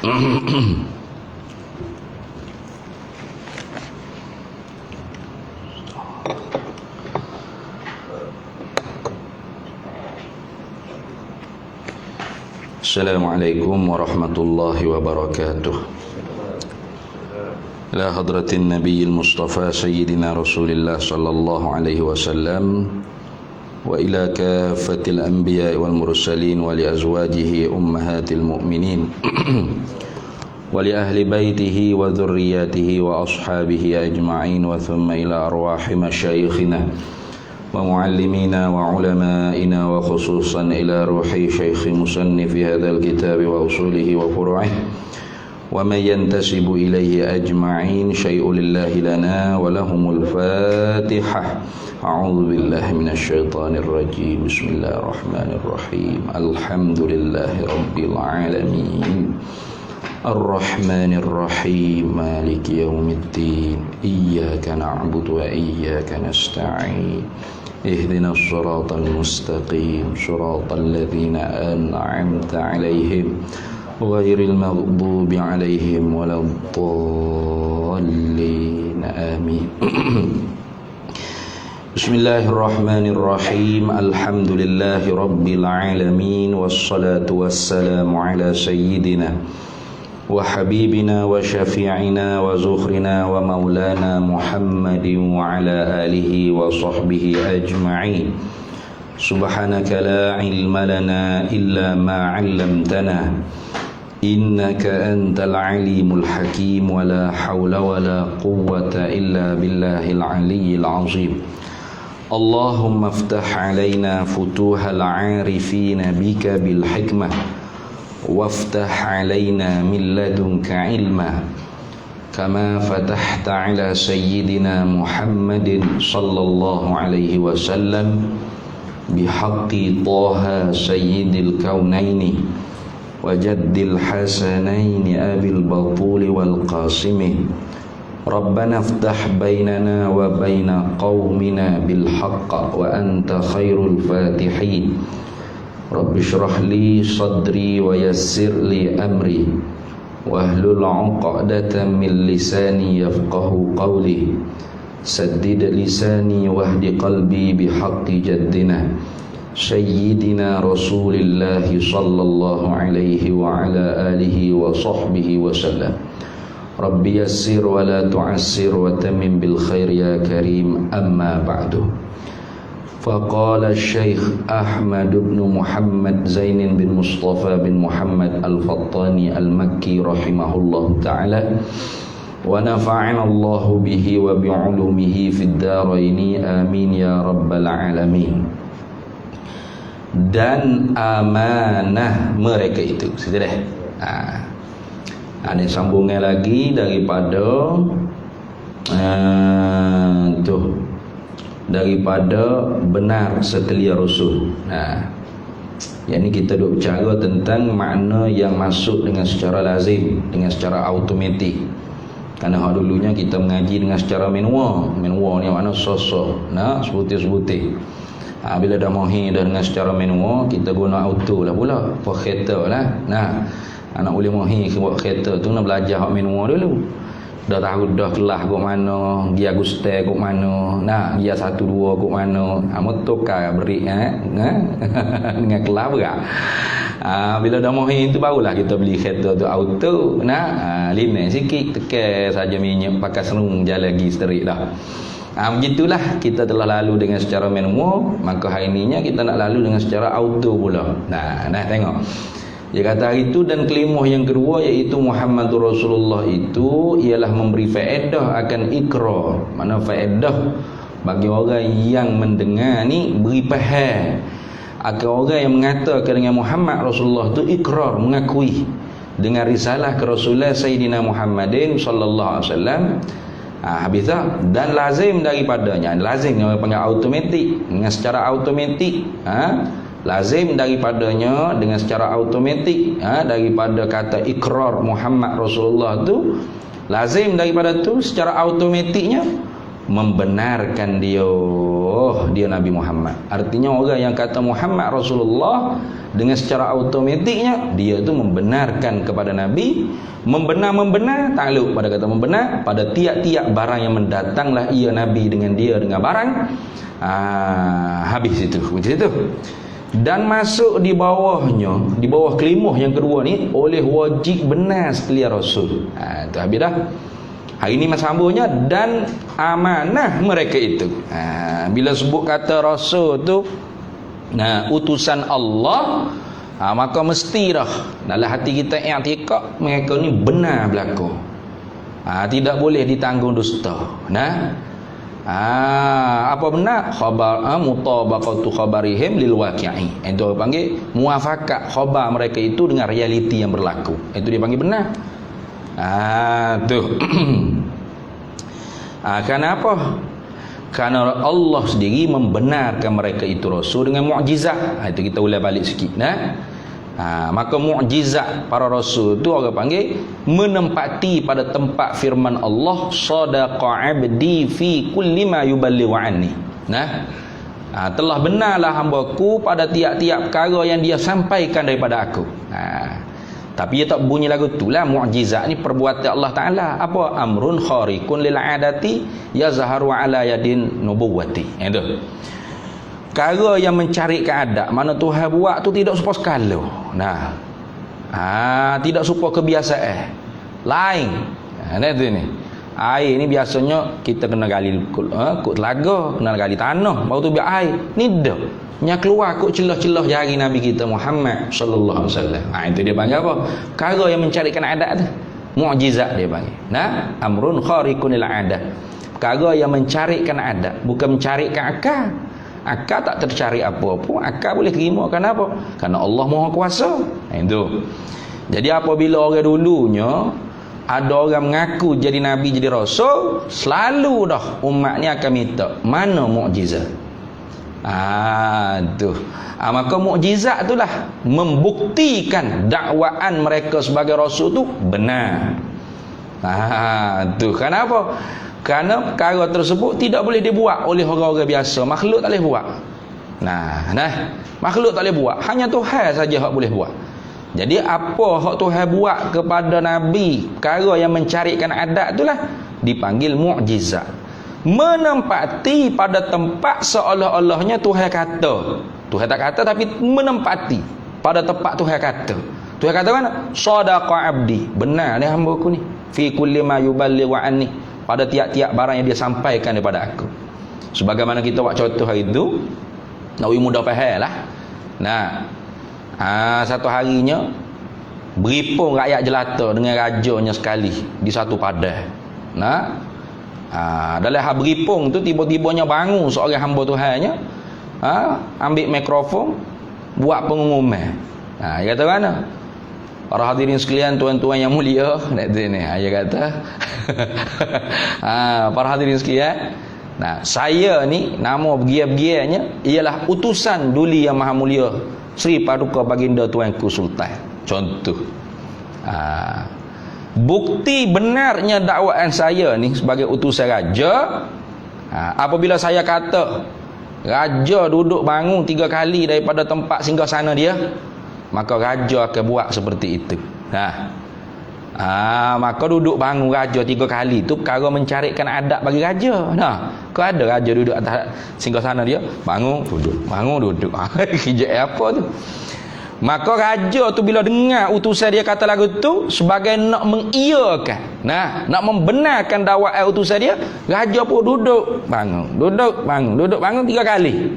Assalamualaikum warahmatullahi wabarakatuh. Ila hadratin nabiyil mustafa sayyidina rasulillah sallallahu alaihi wasallam wa ila kafatil anbiya wal mursalin wa li azwajihi ummahatil mu'minin wa li ahli baitihi wa dhurriyyatihi wa ashabihi ajma'in wa thumma ila arwahi masyayikhina ومعلمينا وعلمائنا وخصوصا إلى روحي شيخ مصنف هذا الكتاب وأصوله وفروعه ومن ينتسب إليه أجمعين شيء لله لنا ولهم الفاتحة. أعوذ بالله من الشيطان الرجيم. بسم الله الرحمن الرحيم. الحمد لله رب العالمين الرحمن الرحيم مالك يوم الدين إياك نعبد وإياك نستعين اهدنا الصراط المستقيم صراط الذين أنعمت عليهم غير المغضوب عليهم ولا الضالين آمين. بسم الله الرحمن الرحيم. الحمد لله رب العالمين والصلاة والسلام على سيدنا وحبيبنا وشفيعنا وزخرنا ومولانا محمد وعلى آله وصحبه أجمعين. سبحانك لا علم لنا إلا ما علمتنا إنك أنت العليم الحكيم ولا حول ولا قوة إلا بالله العلي العظيم. اللهم افتح علينا فتوح العارفين بك بالحكمة وافتح علينا من لدنك علما كما فتحت على سيدنا محمد صلى الله عليه وسلم بحق طه سيد الكونين وجد الحسنين أبي البطول والقاسم. ربنا افتح بيننا وبين قومنا بالحق وأنت خير الفاتحين. رب اشرح لي صدري ويسر لي أمري واحلل عقدة من لساني يفقه قولي سدد لساني واهد قلبي بحق جدنا سيدنا رسول الله صلى الله عليه وعلى آله وصحبه وسلم. رب يسر ولا تعسر وتمم بالخير يا كريم. أما بعد. فقال الشيخ أحمد بن محمد زين بن مصطفى بن محمد الفطاني المكي رحمه الله تعالى ونفعنا الله به وبعلومه في الدارين آمين يا رب العالمين. Dan amanah mereka itu. Sudah dah. Ada sambungan lagi daripada daripada benar setelia Rasul. Yang ni kita duk bercara tentang makna yang masuk dengan secara lazim, dengan secara automatik. Kerana dulunya kita mengaji dengan secara manual. Manual ni makna sosok, sebutir-sebutir. Bila dah mohi dah dengan secara manual, kita guna auto lah pula. Kereta lah. Anak boleh mohi buat kereta tu nak belajar hak manual dulu. Dah tahu dah kelas kok mana, dia guste kok mana, dia 1 2 kok mana. Motorkar berik dengan kelas berat. Bila dah mohi tu barulah kita beli kereta tu auto. Limit sikit tekan saja minyak pakai serung jalan lagi seterik dah. Begitulah kita telah lalu dengan secara manual, maka hari ininya kita nak lalu dengan secara auto pula. Tengok. Dia kata hari itu dan kelimah yang kedua iaitu Muhammadur Rasulullah itu ialah memberi faedah akan ikrar. Mana faedah bagi orang yang mendengar ni beri faham. Akan orang yang mengatakan dengan Muhammad Rasulullah itu ikrar, mengakui dengan risalah kerasulan Sayyidina Muhammadin sallallahu alaihi wasallam. Habis tak? Dan lazim daripadanya, lazim yang panggil automatik, dengan secara automatik lazim daripadanya dengan secara automatik daripada kata ikrar Muhammad Rasulullah tu, lazim daripada tu secara automatiknya membenarkan dia, dia Nabi Muhammad. Artinya orang yang kata Muhammad Rasulullah, dengan secara automatiknya dia itu membenarkan kepada Nabi. Membenar takluk pada kata membenar pada tiap-tiap barang yang mendatanglah ia Nabi dengan dia dengan barang. Habis itu macam itu. Dan masuk di bawahnya, di bawah kelimah yang kedua ni, oleh wajib benar setelah Rasul. Itu habis dah. Hari ini masa sambungnya dan amanah mereka itu. Bila sebut kata Rasul tu, utusan Allah, maka mesti dah dalam hati kita i'tikad mereka ni benar berlaku. Tidak boleh ditanggung dusta. Apa benar? Khabar mutabaqatu khabarihim lil waqi'i. Itu panggil muafakat khabar mereka itu dengan realiti yang berlaku. Itu dia panggil benar. Tu. Kenapa? Karena Allah sendiri membenarkan mereka itu Rasul dengan mukjizat. Itu kita ulang balik sikit. Maka mukjizat para Rasul itu orang panggil menempati pada tempat firman Allah, sadaqa abdi fi kulli ma yuballighu anni. Telah benarlah hamba-Ku pada tiap-tiap perkara yang dia sampaikan daripada aku. Tapi dia tak bunyi lagu tu lah. Mukjizat ni perbuatan Allah Ta'ala. Apa? Amrun khariqun lil adati yazharu ala yadin nubuwati. Itu perkara yang mencari keadaan mana Tuhan buat tu tidak serupa skala. Tidak serupa kebiasaan lain. Itu ni air ni biasanya kita kena gali kut telaga, kena gali tanah baru tu biar air. Ni dah yang keluar kut celah-celah jari Nabi kita Muhammad sallallahu alaihi wasallam. Itu dia panggil apa? Perkara yang mencarikan adat tu, mukjizat dia panggil. Amrun khariqun lil adat. Perkara yang mencarikan adat, bukan mencarikan akal. Akal tak tercari apa-apa, akal boleh terima. Kenapa? Karena Allah Maha Kuasa. Itu. Jadi apabila orang dulunya ada orang mengaku jadi nabi, jadi rasul, selalu dah umat ni akan minta mana mukjizat. Maka mukjizat itulah membuktikan dakwaan mereka sebagai rasul tu benar. Kenapa? Kerana perkara tersebut tidak boleh dibuat oleh orang-orang biasa. Makhluk tak boleh buat. Makhluk tak boleh buat. Hanya Tuhan saja yang boleh buat. Jadi apa hak Tuhan buat kepada Nabi, perkara yang mencarikan adat itulah dipanggil mukjizat. Menempati pada tempat seolah-olahnya Tuhan kata. Tuhan tak kata tapi menempati pada tempat Tuhan kata. Tuhan kata mana? Sadaqa abdi. Benar ni hamba-Ku ni. Fi kulli ma yuballighu anni. Pada tiap-tiap barang yang dia sampaikan daripada aku. Sebagaimana kita buat contoh hari itu, nak mudah faham lah. Satu harinya beripung rakyat jelata dengan rajanya sekali di satu padang. Dalam hal beripung tu tiba-tibanya bangun seorang hamba Tuhannya, ambil mikrofon buat pengumuman. Dia kata mana? Para hadirin sekalian, tuan-tuan yang mulia, dia kata para hadirin sekalian, saya ni nama begia-begianya ialah utusan Duli Yang Maha Mulia Sri Paduka Baginda Tuanku Sultan. Contoh. Bukti benarnya dakwaan saya ni sebagai utusan raja, apabila saya kata raja duduk bangun 3 kali daripada tempat singgahsana dia, maka raja akan buat seperti itu. Maka duduk bangun raja 3 kali tu perkara mencarikan adat bagi raja. Kau ada raja duduk atas singgahsana dia, bangun duduk. Kerja apa tu? Maka raja tu bila dengar utusan dia kata lagu tu, sebagai nak mengiyakan, nak membenarkan dakwaan utusan dia, raja pun duduk bangun 3 kali.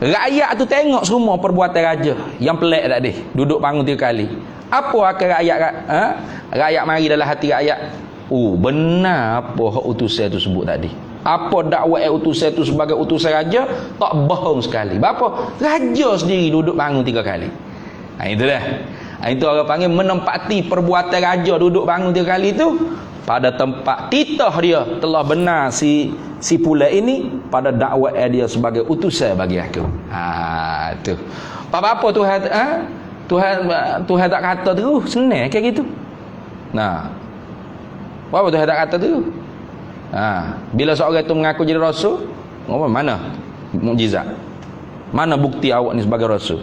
Rakyat tu tengok semua perbuatan raja yang pelik tadi, duduk bangun 3 kali. Apa akan rakyat mari dalam hati rakyat? Benar apa hak utusan tu sebut tadi. Apa dakwah utusan itu sebagai utusan raja, tak bohong sekali. Berapa? Raja sendiri duduk bangun 3 kali. Itulah. Itu orang panggil menempati perbuatan raja duduk bangun 3 kali itu pada tempat titah dia telah benar si pula ini pada dakwah dia sebagai utusan bagi aku. Tu. Apa Tuhan tak kata tu senang kayak gitu. Apa Tuhan tak kata tu? Bila seorang itu mengaku jadi rasul, mana mukjizat? Mana bukti awak ni sebagai rasul?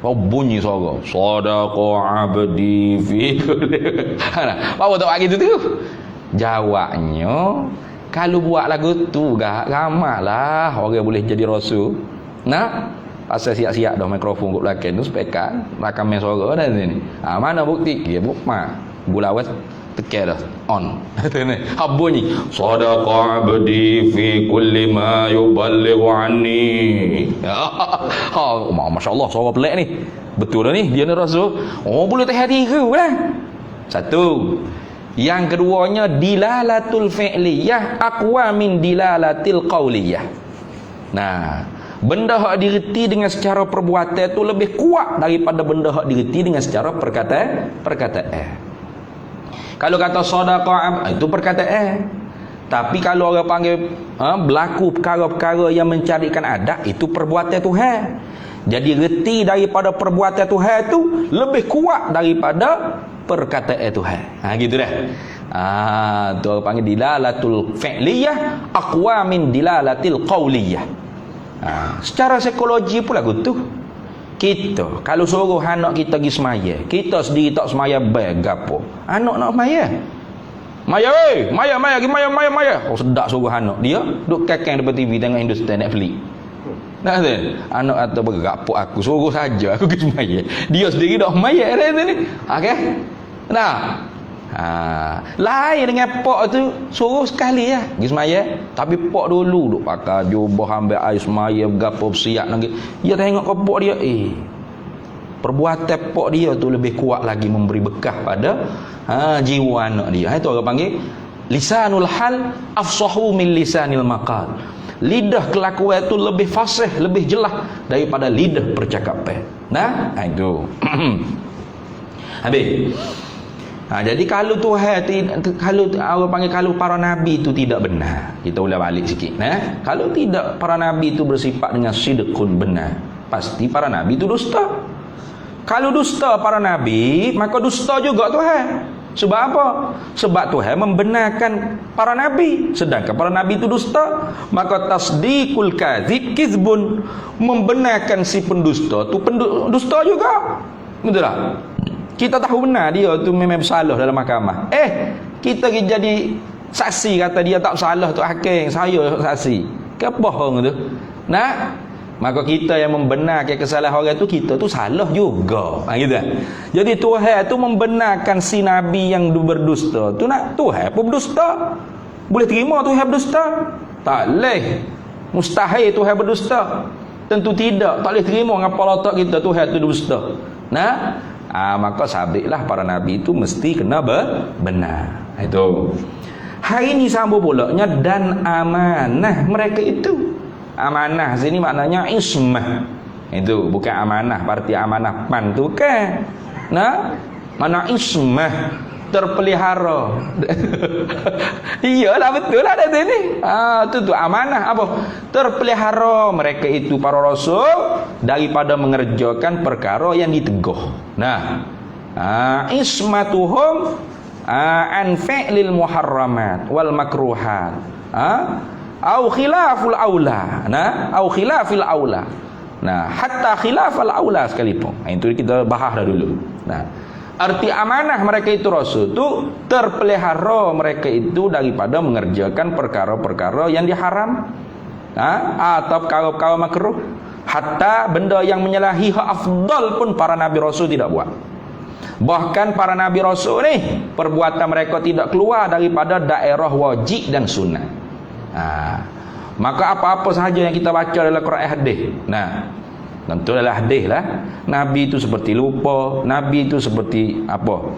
Bunyi suara sadaqa abdi fi apa tak gitu tu? Jawabnya, kalau buat lagu tu ramahlah orang boleh jadi rasul. Pasal siap-siap dah mikrofon kat belakang tu speaker rakam suara dah sini. Mana bukti? Ya bukma. Gulawat tekan dah on. Bunyi sadaqa abdi fi kulli ma yuballighu anni. Masya-Allah suara pelik ni. Betul dah ni dia ni rasul. Boleh tak hati ke lah. Satu. Yang keduanya dilalatul fi'liyah aqwa min dilalatil qauliyah. Benda hak direti dengan secara perbuatan tu lebih kuat daripada benda hak direti dengan secara perkataan. Kalau kata sedekah itu perkataan. Tapi kalau orang panggil berlaku perkara-perkara yang mencarikan adat, itu perbuatan Tuhan. Jadi reti daripada perbuatan Tuhan tu lebih kuat daripada perkataan Tuhan. Gitu dah. Tu orang panggil dilalatul fi'liyah aqwa min dilalatil qauliyah. Secara psikologi pula gitu. Kita kalau suruh anak kita pergi semaya, kita sendiri tak semaya baik gapo. Anak nak semaya. Maya, Maya. Sedap suruh anak. Dia duk kakang depan TV tengok Hindustan Netflix. Anak atau bergapo aku suruh saja aku pergi semaya. Dia sendiri dah semaya dah ni. Okey. Lain dengan pok tu suruh sekali lah pergi semaya. Tapi pok dulu duk pakai jubah ambil air semaya gapo bersiap lagi. Dia tengok ke pok dia perbuatan pok dia tu lebih kuat lagi memberi bekah pada jiwa anak dia. Itu orang panggil lisanul hal afsahu min lisanil maqal. Lidah kelakuan itu lebih fasih, lebih jelas daripada lidah percakapan. Itu. Habis. Jadi kalau Tuhan kalau orang panggil kalau para nabi itu tidak benar, kita ulang balik sikit. Kalau tidak para nabi itu bersifat dengan sidqun benar, pasti para nabi itu dusta. Kalau dusta para nabi, maka dusta juga Tuhan. Sebab apa? Sebab Tuhan membenarkan para nabi, sedangkan para nabi itu dusta. Maka tasdiqul kadzib kizbun, membenarkan si pendusta tu dusta juga. Betul tak? Kita tahu benar dia tu memang bersalah dalam mahkamah. Kita jadi saksi kata dia tak bersalah tu hakim, saya saksi. Kebohong tu. Maka kita yang membenarkan kesalahan orang tu, kita tu salah juga. Gitu. Jadi Tuhan tu membenarkan si nabi yang berdusta tu Tuhan pun berdusta. Boleh terima Tuhan berdusta? Tak boleh. Mustahil Tuhan berdusta. Tentu tidak. Tak boleh terima ngapa letak kita Tuhan tu berdusta. Maka sabitlah para nabi itu mesti kena benar. Itu. Hari ini sambung pulaknya dan amanah mereka itu. Amanah sini maknanya ismah. Itu bukan amanah berarti amanah pan tu kan. Mana ismah terpelihara. Iyalah betul lah ada sini. Tu amanah apa? Terpelihara mereka itu para rasul daripada mengerjakan perkara yang diteguh. Ismatuhum an fi'lil muharramat wal makruhat. Au khilaful aula. Au khilafil aula. Hatta khilafal aula sekalipun. Itu kita bahas dah dulu. Arti amanah mereka itu rasul tu terpelihara mereka itu daripada mengerjakan perkara-perkara yang diharam atau perkara-perkara makruh, hatta benda yang menyalahi hak afdal pun para nabi rasul tidak buat. Bahkan para nabi rasul ni perbuatan mereka tidak keluar daripada daerah wajib dan sunnah. Maka apa-apa sahaja yang kita baca dalam Quran hadis, tentu adalah hadis lah. Nabi itu seperti lupa, Nabi itu seperti apa?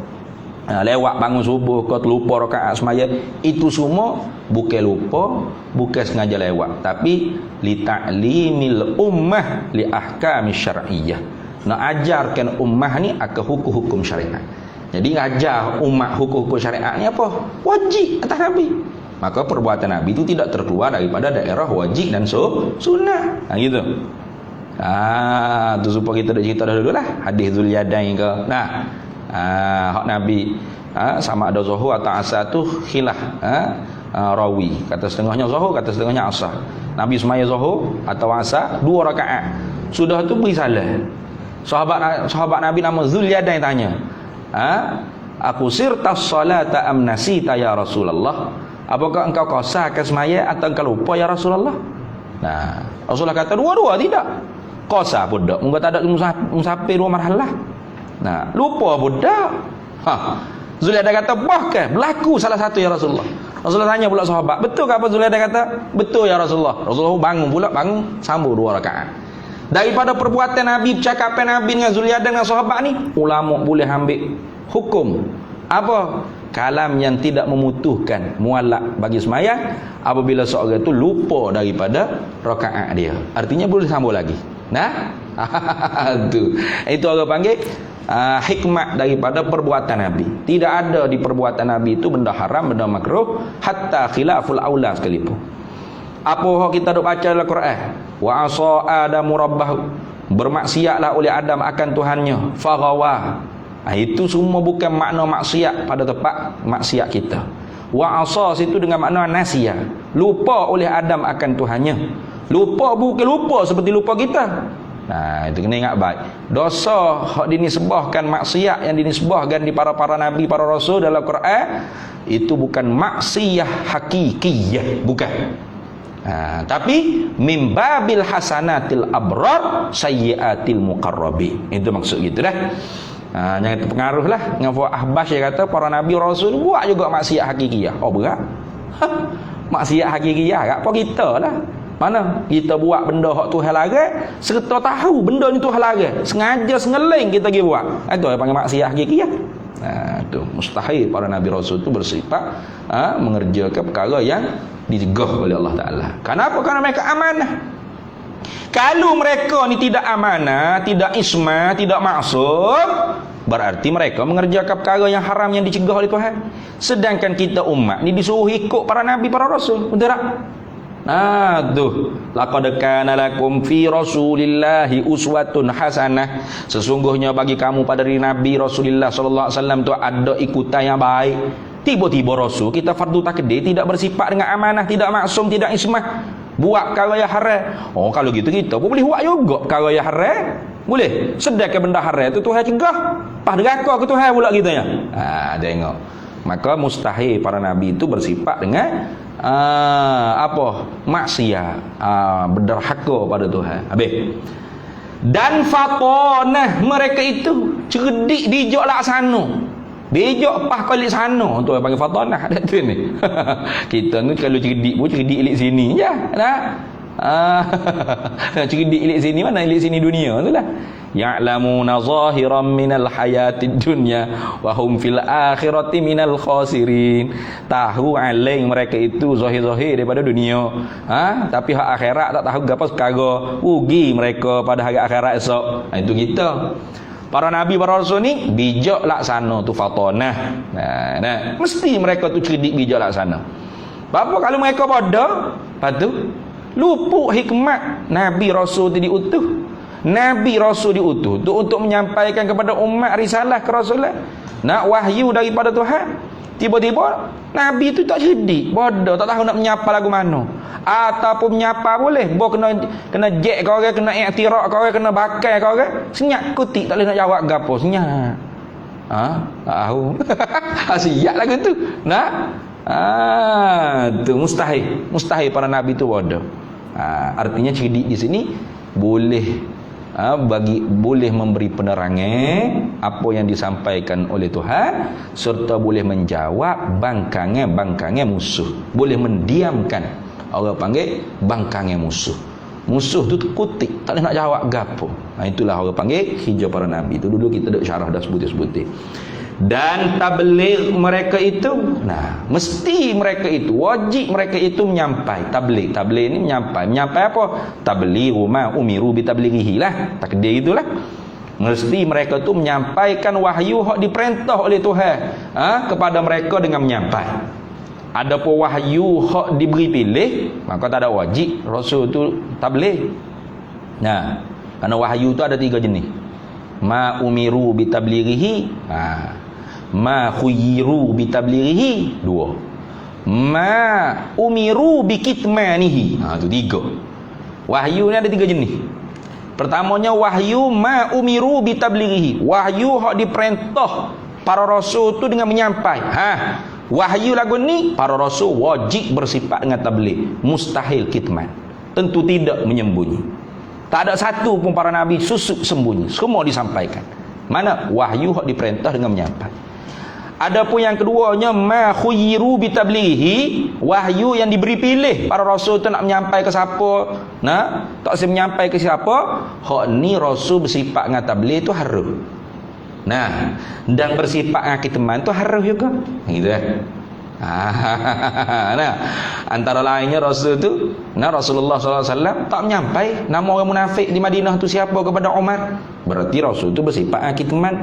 Lewat bangun subuh kau terlupa rakaat semaya, itu semua bukan lupa, bukan sengaja lewat, tapi li ta'limil ummah li ahkam syar'iyyah. Nak ajarkan ummah ni akan hukum-hukum syariat. Jadi ngajar umat hukum-hukum syariat ni apa? Wajib atas Nabi. Maka perbuatan Nabi itu tidak terkeluar daripada daerah wajib dan sunnah. Gitu. Tu supaya kita dah cerita dahulu lah hadis Zulyadain ke. Hak Nabi sama ada zuhur atau asar tu khilaf rawi. Kata setengahnya zuhur, kata setengahnya asar. Nabi semaya zuhur atau asar 2 rakaat. Sudah tu beri salam. Sahabat Nabi nama Zulyadan tanya, aku sirtas salata am nasita ya Rasulullah? Apakah engkau qasarkan semaya atau engkau lupa ya Rasulullah? Nah, Rasulullah kata dua-dua tidak. Qasar pun tak. Mungkin tak ada musafir 2 marhalah. Nah, lupa pun tak. Zulyadan kata bahkan berlaku salah satu ya Rasulullah. Rasulullah tanya pula sahabat, betul ke apa Zulyadan kata? Betul ya Rasulullah. Rasulullah bangun sambung 2 rakaat. Daripada perbuatan Nabi, percakapan Nabi dengan Zulyadan dengan sahabat ni, ulama boleh ambil hukum apa? Kalam yang tidak membutuhkan muallak bagi sembahyang apabila seorang itu lupa daripada rakaat dia. Artinya boleh sambung lagi. Nah, itu orang panggil hikmah daripada perbuatan Nabi. Tidak ada di perbuatan Nabi itu benda haram, benda makruh, hatta khilaful aula sekalipun. Apa kita duk baca dalam Quran? Wa asa adamu rabbahu, bermaksiatlah oleh Adam akan Tuhannya, faghawa. Itu semua bukan makna maksiat pada tempat maksiat kita. Wa asa situ dengan makna nasiya, lupa oleh Adam akan Tuhannya. Lupa bukan lupa seperti lupa kita. Nah, itu kena ingat baik. Dosa hak dinisbahkan, maksiat yang dinisbahkan di para nabi, para rasul dalam Quran, itu bukan maksiyah hakikiyah, bukan. Tapi mim babil hasanatil abrar sayyiatil muqarrabin. Itu maksud gitu dah. Jangan terpengaruh lah dengan Ahbas yang kata para nabi rasul buat juga maksiat hakikiyah. Oh berat. Maksiat hakikiyah kat apa kita lah. Mana kita buat benda hak Tuhan larang, serta tahu benda ni Tuhan larang, sengaja sengeling kita pergi buat. Itu yang panggil maksiat hakikiyah. Itu mustahil para nabi rasul tu bersifat mengerjakan perkara yang dicegah oleh Allah Ta'ala. Kenapa? Kerana mereka amanah. Kalau mereka ni tidak amanah, tidak ismah, tidak maksum, berarti mereka mengerjakan perkara yang haram yang dicegah oleh Tuhan. Sedangkan kita umat ni disuruh ikut para nabi, para rasul. Betul tak? Tuh, laqad kana lakum fi rasulillahi uswatun hasanah. Sesungguhnya bagi kamu pada diri Nabi Rasulullah sallallahu alaihi wasallam tu ada ikutan yang baik. Tiba-tiba rasul kita fardu takdir tidak bersifat dengan amanah, tidak maksum, tidak ismah, buat perkara yang haram. Oh, kalau gitu kita pun boleh buat juga perkara yang haram. Boleh. Sedangkan benda haram tu Tuhan cegah. Pas deraka ke Tuhan pula kitanya. Tengok. Maka mustahil para nabi itu bersifat dengan maksiat, berderhaka pada Tuhan. Habis. Dan fatonah mereka itu cerdik bijak laksana. Bijak pas kali sana tu panggil fatonah. Ada tu ni. Kita ni kalau cerdik pun cerdik elik sini je. Cerdik elik sini mana elik sini dunia tu lah. Ya'lamuna zahiran minal hayatid dunya wa hum fil akhirati minal khasirin. Tahu aling mereka itu zahir-zahir daripada dunia, tapi hak akhirat tak tahu apa perkara. Rugi mereka pada hari akhirat esok. Itu kita para nabi, para rasul ni bijak laksana tu fatonah. Mesti mereka tu cerdik bijak laksana. Apa kalau mereka bodoh, patu luput hikmat nabi rasul tu diutuh. Nabi Rasul diutus untuk menyampaikan kepada umat risalah kerasulan, nak wahyu daripada Tuhan. Tiba-tiba Nabi itu tak cerdik, bodoh, tak tahu nak menyapa lagu mana. Ataupun menyapa boleh, kena jek kau orang, kena iktirak kau orang, kena bakar kau orang, senyap kutik tak boleh nak jawab gapo, senyap. Tahu. Siap lagu tu. Tu mustahil para nabi tu bodoh. Artinya cerdik di sini boleh boleh memberi penerangan apa yang disampaikan oleh Tuhan, serta boleh menjawab bangkangan musuh, boleh mendiamkan orang panggil bangkangan musuh. Musuh tu kutik, tak boleh nak jawab gapo. Itulah orang panggil hijau para nabi. Itu dulu kita dah syarah dah sebutir-sebutir. Dan tabligh mereka itu, mesti mereka itu, wajib mereka itu menyampai. Tabligh ini menyampai apa? Tablighu ma umiru bi tablighihi lah, takdir itulah. Mesti mereka itu menyampaikan wahyu hak diperintah oleh Tuhan kepada mereka dengan menyampai. Adapun wahyu hak diberi pilih, maka tak ada wajib rasul tu tabligh. Kerana wahyu tu ada 3 jenis. ma umiru bitablighihi, ma khuyyiru bitablighihi, 2. Ma umiru bikitmanihi, itu 3. Wahyu ni ada 3 jenis. Pertamanya wahyu ma umiru bitablighihi, wahyu hak diperintah para rasul tu dengan menyampai. Wahyu lagu ni para rasul wajib bersifat dengan tabligh, mustahil kitman, tentu tidak menyembunyi. Tak ada satu pun para nabi susuk sembunyi, semua disampaikan. Mana wahyu hak diperintah dengan menyampai. Adapun yang keduanya ma khuyyiru bitablighihi, wahyu yang diberi pilih para rasul tu nak menyampai ke siapa, tak usah menyampai ke siapa, hak ni rasul bersifat dengan tabligh tu harus. Dan bersifat dengan kitman tu harus juga. Gitu antara lainnya rasul tu, Rasulullah SAW tak menyampai nama orang munafik di Madinah tu siapa kepada Umar. Berarti rasul tu bersifat dengan kitman.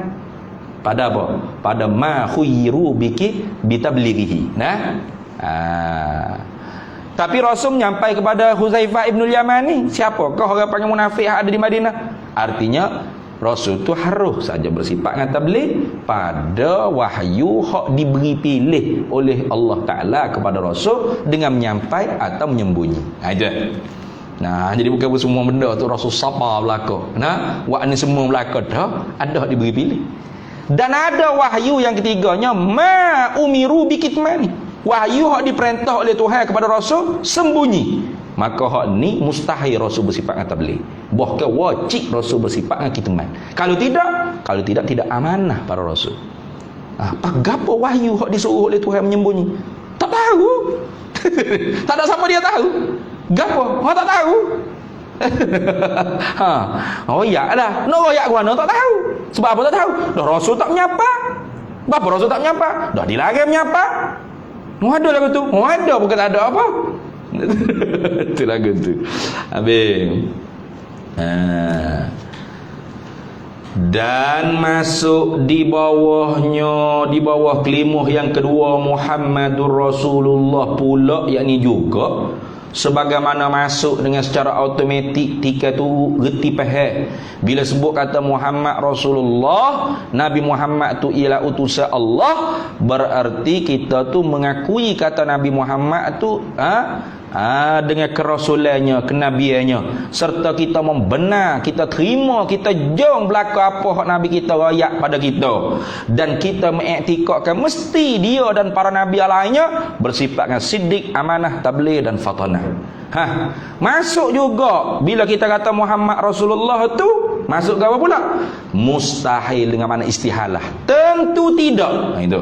Pada apa? Pada ma khuyyiru bitablighihi. Tapi Rasul menyampai kepada Huzaifah ibn Yaman ni, siapakah orang panggil munafik yang ada di Madinah? Artinya Rasul tu harus saja bersifat dengan tabligh pada wahyu hak diberi pilih oleh Allah Ta'ala kepada Rasul dengan menyampai atau menyembunyi. Jadi bukan semua benda tu Rasul sabar belaka. Wak ni semua belaka dah, ada hak diberi pilih. Dan ada wahyu yang ketiganya ma umiru bikitmani, wahyu hak diperintah oleh Tuhan kepada Rasul sembunyi. Maka hak ni mustahil Rasul bersifat dengan tabligh, bahkan wajib Rasul bersifat dengan kitman. Kalau tidak tidak amanah para Rasul. Apa wahyu hak disuruh oleh Tuhan menyembunyi? Tak tahu. Tak ada siapa dia tahu. Gapo? Tak tahu. Royak dah. Nak royak ke mana tak tahu. Sebab apa tak tahu? Dah Rasul tak menyapa. Bapa Rasul tak menyapa, dah dilarang menyapa. Ada lagu tu. Ada bukan tak ada apa. Itu lagu tu. Habis. Dan masuk di bawahnya, di bawah kelimah yang kedua Muhammadur Rasulullah pula, yakni juga sebagaimana masuk dengan secara automatik tika tu reti faham bila sebut kata Muhammad Rasulullah, Nabi Muhammad tu ialah utusan Allah, berarti kita tu mengakui kata Nabi Muhammad tu dengan kerasulannya, kenabiannya, serta kita membenar, kita terima, kita jom belaka apa hak Nabi kita rakyat pada kita, dan kita mengiktikadkan mesti dia dan para nabi lainnya bersifat dengan siddiq, amanah, tabligh dan fatanah. Masuk juga bila kita kata Muhammad Rasulullah tu masuk ke apa pula? Mustahil dengan mana istihalah. Tentu tidak. Itu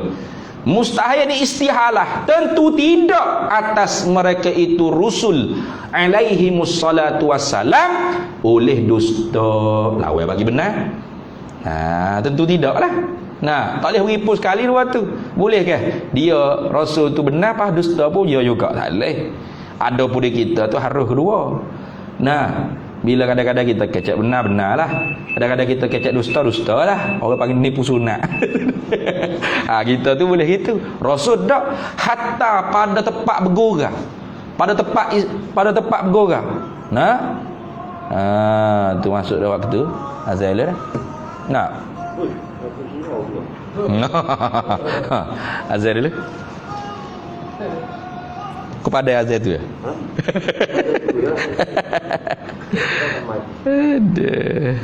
mustahil ni istihalah, tentu tidak atas mereka itu Rasul alaihimus salatu wassalam oleh dusta lawan bagi benar. Tentu tidaklah. Tak boleh beripu sekali dua tu. Boleh ke dia Rasul tu benar pas dusta pun dia juga tak boleh. Ada pun di kita tu harus kedua. Bila kadang-kadang kita kecek benar-benar lah, kadang-kadang kita kecek dusta-dusta lah, orang panggil nipu sunat. Kita tu boleh gitu. Rasul tak, hatta pada tempat bergorang, pada tempat bergorang. Tu masuk dah waktu azan dah. Azan dulu. Kepada azan tu ya. Ada.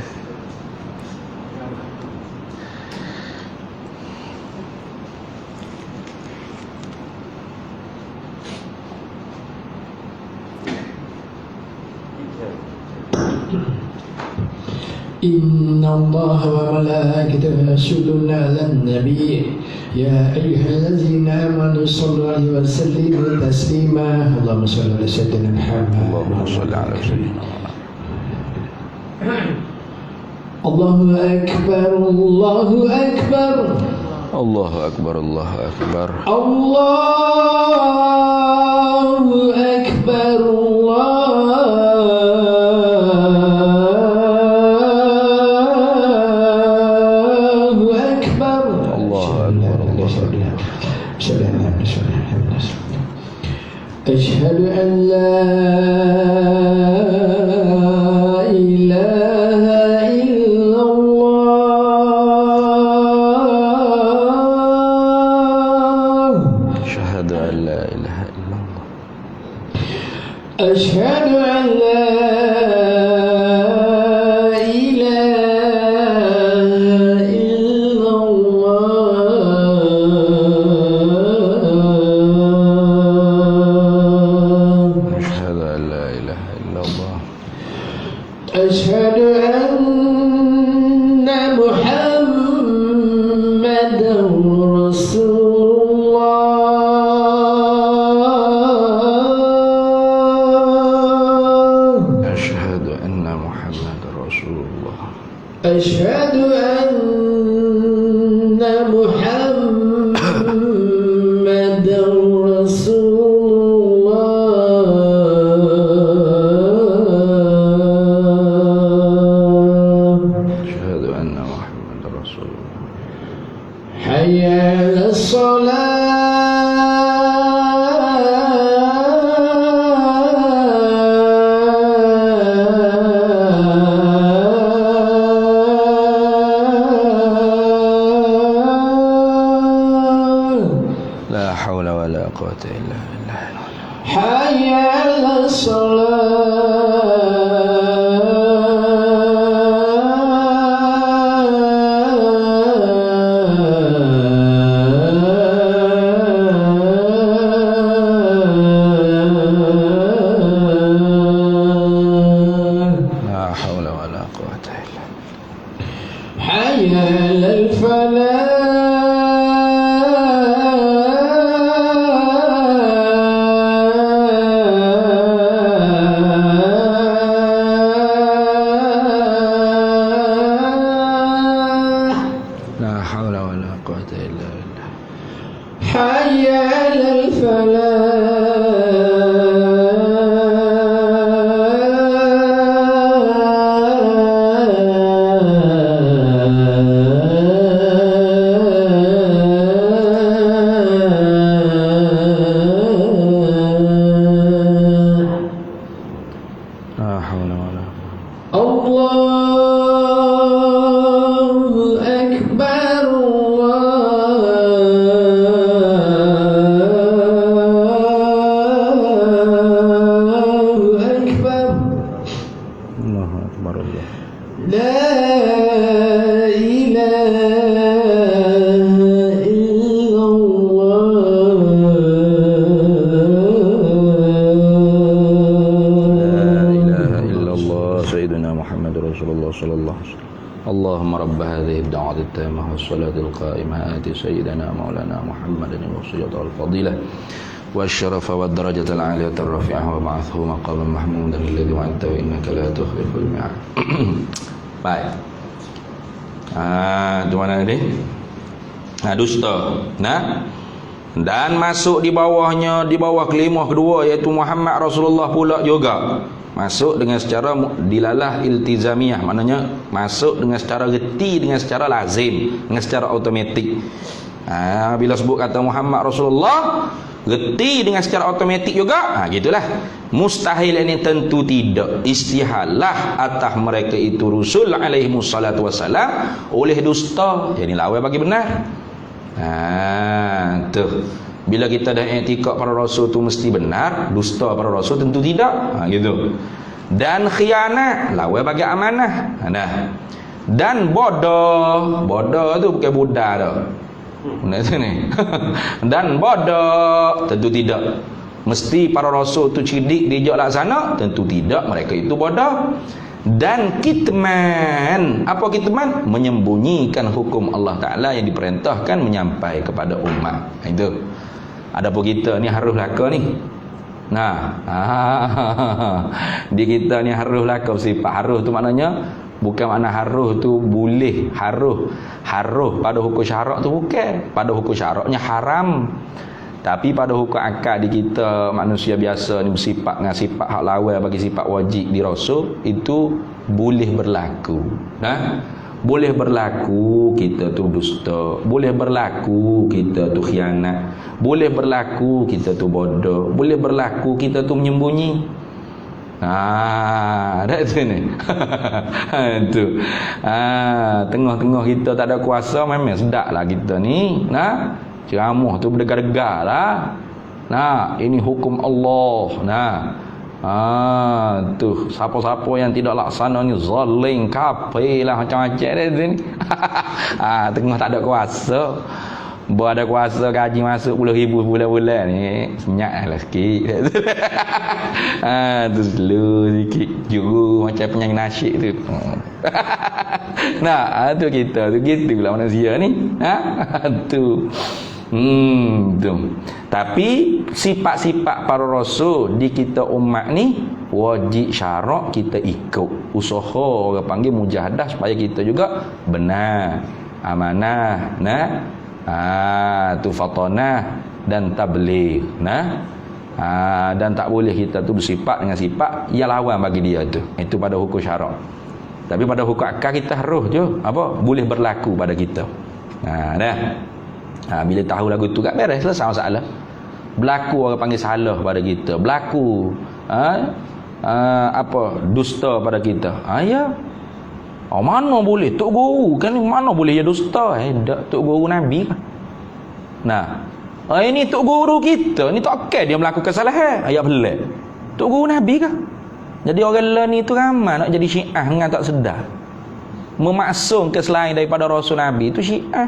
إن الله وملائكته يصلون على النبي يا أيها الذين آمنوا صلوا عليه وسلموا تسليما اللهم صل على سيدنا محمد اللهم صل على سيدنا الله أكبر الله أكبر الله أكبر الله أكبر الله أكبر أشهد أن لا إله إلا الله أشهد أن لا إله إلا الله أشهد أن لا إله إلا الله أشهد أن محمدا رسول الله أشهد أن محمد رسول الله أشهد أن محمدا رسول الله أشهد أن محمد رسول الله حي على الصلاة لا حول ولا قوة إلا بالله حي على الصلاة لا حول ولا قوة إلا حي على الفلاح لا حول ولا قوة إلا بالله حي على الفلاح لا حول ولا قوة الله أكبر الله أكبر الله أكبر الله لا إله إلا لا الله إله إلا الله سيدنا محمد رسول الله صلى الله عليه وسلم اللهم رب هذه الدعوة التامة والصلاة القائمة آت سيدنا مولانا محمد الوصية والفضيلة والشرف والدرجة العالية الرفيعة وبعثه مقاما محمودا الذي وعدته إنك لا تخلف الميعاد. Baik. Itu mana ni? Dusta. Nah. Dan masuk di bawahnya, di bawah kelimah kedua iaitu Muhammad Rasulullah pula juga. Masuk dengan secara dilalah iltizamiyah, maknanya masuk dengan secara reti, dengan secara lazim, dengan secara automatik. Bila sebut kata Muhammad Rasulullah, reti dengan secara automatik juga. Gitulah. Mustahil ini tentu tidak. Istihalah atas mereka itu Rasul alaihi wassalatu wassalam oleh dusta. Jadi lawan bagi benar. Tuh. Bila kita dah i'tikad para rasul tu mesti benar, dusta para rasul tentu tidak. Gitu. Dan khianat, lawan bagi amanah. Dan bodoh. Bodoh tu bukan budak dah. Benda tu ni. Dan bodoh, tentu tidak. Mesti para rasul tu cerdik, dijak laksana, tentu tidak, mereka itu bodoh. Dan kitman, apa kitman? Menyembunyikan hukum Allah Ta'ala yang diperintahkan menyampai kepada umat. Itu. Adapun kita ni harus laka ni. Di kita ni harus laka sifat. Harus tu maknanya bukan makna harus tu boleh. Harus pada hukum syarak tu bukan. Pada hukum syaraknya haram. Tapi pada hukum akal di kita manusia biasa ni bersifat dengan sifat hak lawan bagi sifat wajib di rasul, itu boleh berlaku. Boleh berlaku kita tu dusta, boleh berlaku kita tu khianat, boleh berlaku kita tu bodoh, boleh berlaku kita tu menyembunyi. Dah tu ni. Tu. Tengah-tengah kita tak ada kuasa, memang sedaplah kita ni. Ceramah tu berdegar-degar lah. Ini hukum Allah. Tu siapa-siapa yang tidak laksana ni zalim, kafir lah macam-macam dia ni. Tengah tak ada kuasa. Ada kuasa gaji masuk 10,000 bulan-bulan ni, senyaplah sikit. Tu slow sikit juru macam penyanyi nasyid tu. Nah, tu kita tu gitulah manusia ni. Tu. Tu. Tapi sifat-sifat para rasul di kita umat ni wajib syarak kita ikut. Usaha orang panggil mujahadah supaya kita juga benar, amanah, tu fatanah dan tabligh. Dan tak boleh kita tu bersifat dengan sifat yang lawan bagi dia tu. Itu pada hukum syarak. Tapi pada hukum akal kita harus je boleh berlaku pada kita. Bila tahu lagu tu kat beres, selesai masalah. Berlaku orang panggil salah pada kita, berlaku dusta pada kita. Ya. Mana boleh Tok Guru kan, mana boleh dia dusta? Tok Guru Nabi kan. Ini Tok Guru kita, ni tak okey dia melakukan kesalahan. Ayat pelik. Tok Guru Nabi kan. Jadi orang lain ni tu ramai nak jadi Syiah dengan tak sedar. Memaksum kesalahan daripada Rasul Nabi itu Syiah.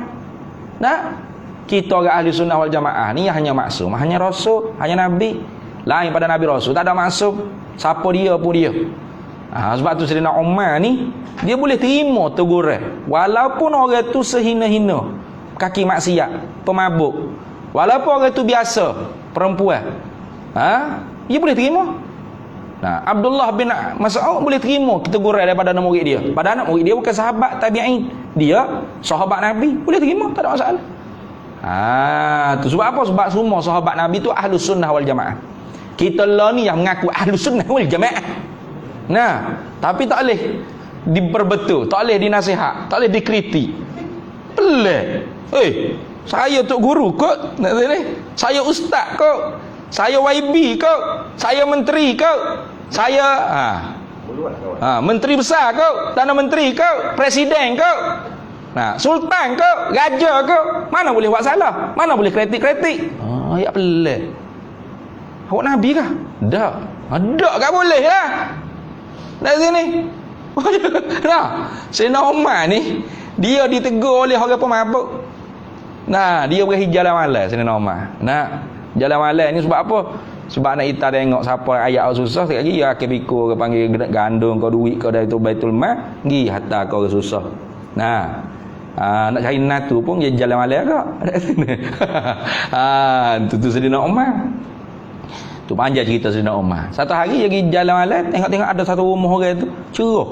Kita orang ahli sunnah wal jamaah ni hanya maksum, hanya Rasul, hanya Nabi. Lain pada Nabi Rasul tak ada maksum. Siapa dia pun dia. Sebab tu Sayyidina Umar ni dia boleh terima teguran walaupun orang tu sehina-hina, kaki maksiat, pemabuk, walaupun orang tu biasa, perempuan. Dia boleh terima. Abdullah bin Mas'ud boleh terima teguran daripada anak murid dia. Padahal anak murid dia bukan sahabat tabi'in, dia sahabat Nabi, boleh terima, tak ada masalah. Tu sebab apa? Sebab semua sahabat Nabi tu ahlus sunnah wal jamaah. Kita lah ni yang mengaku ahlus sunnah wal jamaah. Tapi tak boleh diperbetul, tak boleh dinasihat, tak boleh dikritik. Pelik. Saya Tok Guru kot, saya ustaz kot, saya YB kot, saya menteri kot, saya menteri besar kot, Perdana Menteri kot, presiden kot, sultan kot, raja kot. Mana boleh buat salah? Mana boleh kritik-kritik? Ya pelik. Awak Nabi kah? Tak. Tak tak boleh lah. Dari sini. Sayyidina Umar ni dia ditegur oleh orang pemabuk. Dia pergi jalan malam Sayyidina Umar. Jalan malam ni sebab apa? Sebab nak kita tengok siapa ayat susah sekali lagi dia akan pikir orang panggil gandung kau duit kau dari tu Baitul Mal, pergi hantar kau orang susah. Nak cari natu pun dia jalan malam agak. Tu Sayyidina Umar. Tu panjang cerita Sayyidina Umar. Satu hari dia pergi jalan malam, tengok-tengok ada satu rumah orang tu cerah.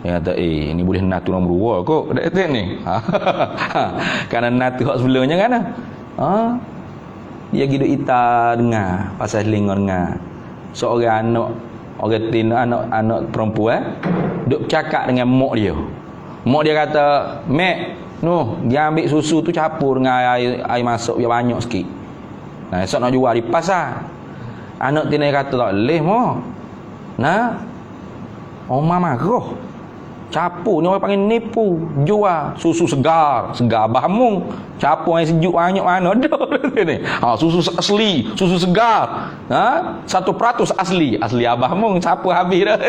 Dia kata, ni boleh natu nombor 2 kot. Dia kata ni. Kerana natu hak sebelumnya kan. Dia pergi duk ita dengar pasal selingan dengar. Seorang anak orang tina, anak perempuan duk cakap dengan mak dia. Mak dia kata, "Mek, dia ambil susu tu campur dengan air masuk biar banyak sikit. Esok nak jual di pasar." Anak tina kata, "Tak boleh, mak. Omah marah. Campur ni orang panggil nipu. Jual susu segar Abah Mung. Campur air sejuk banyak mana ada ni. Susu asli, susu segar. 1% asli Abah Mung campur habis dah.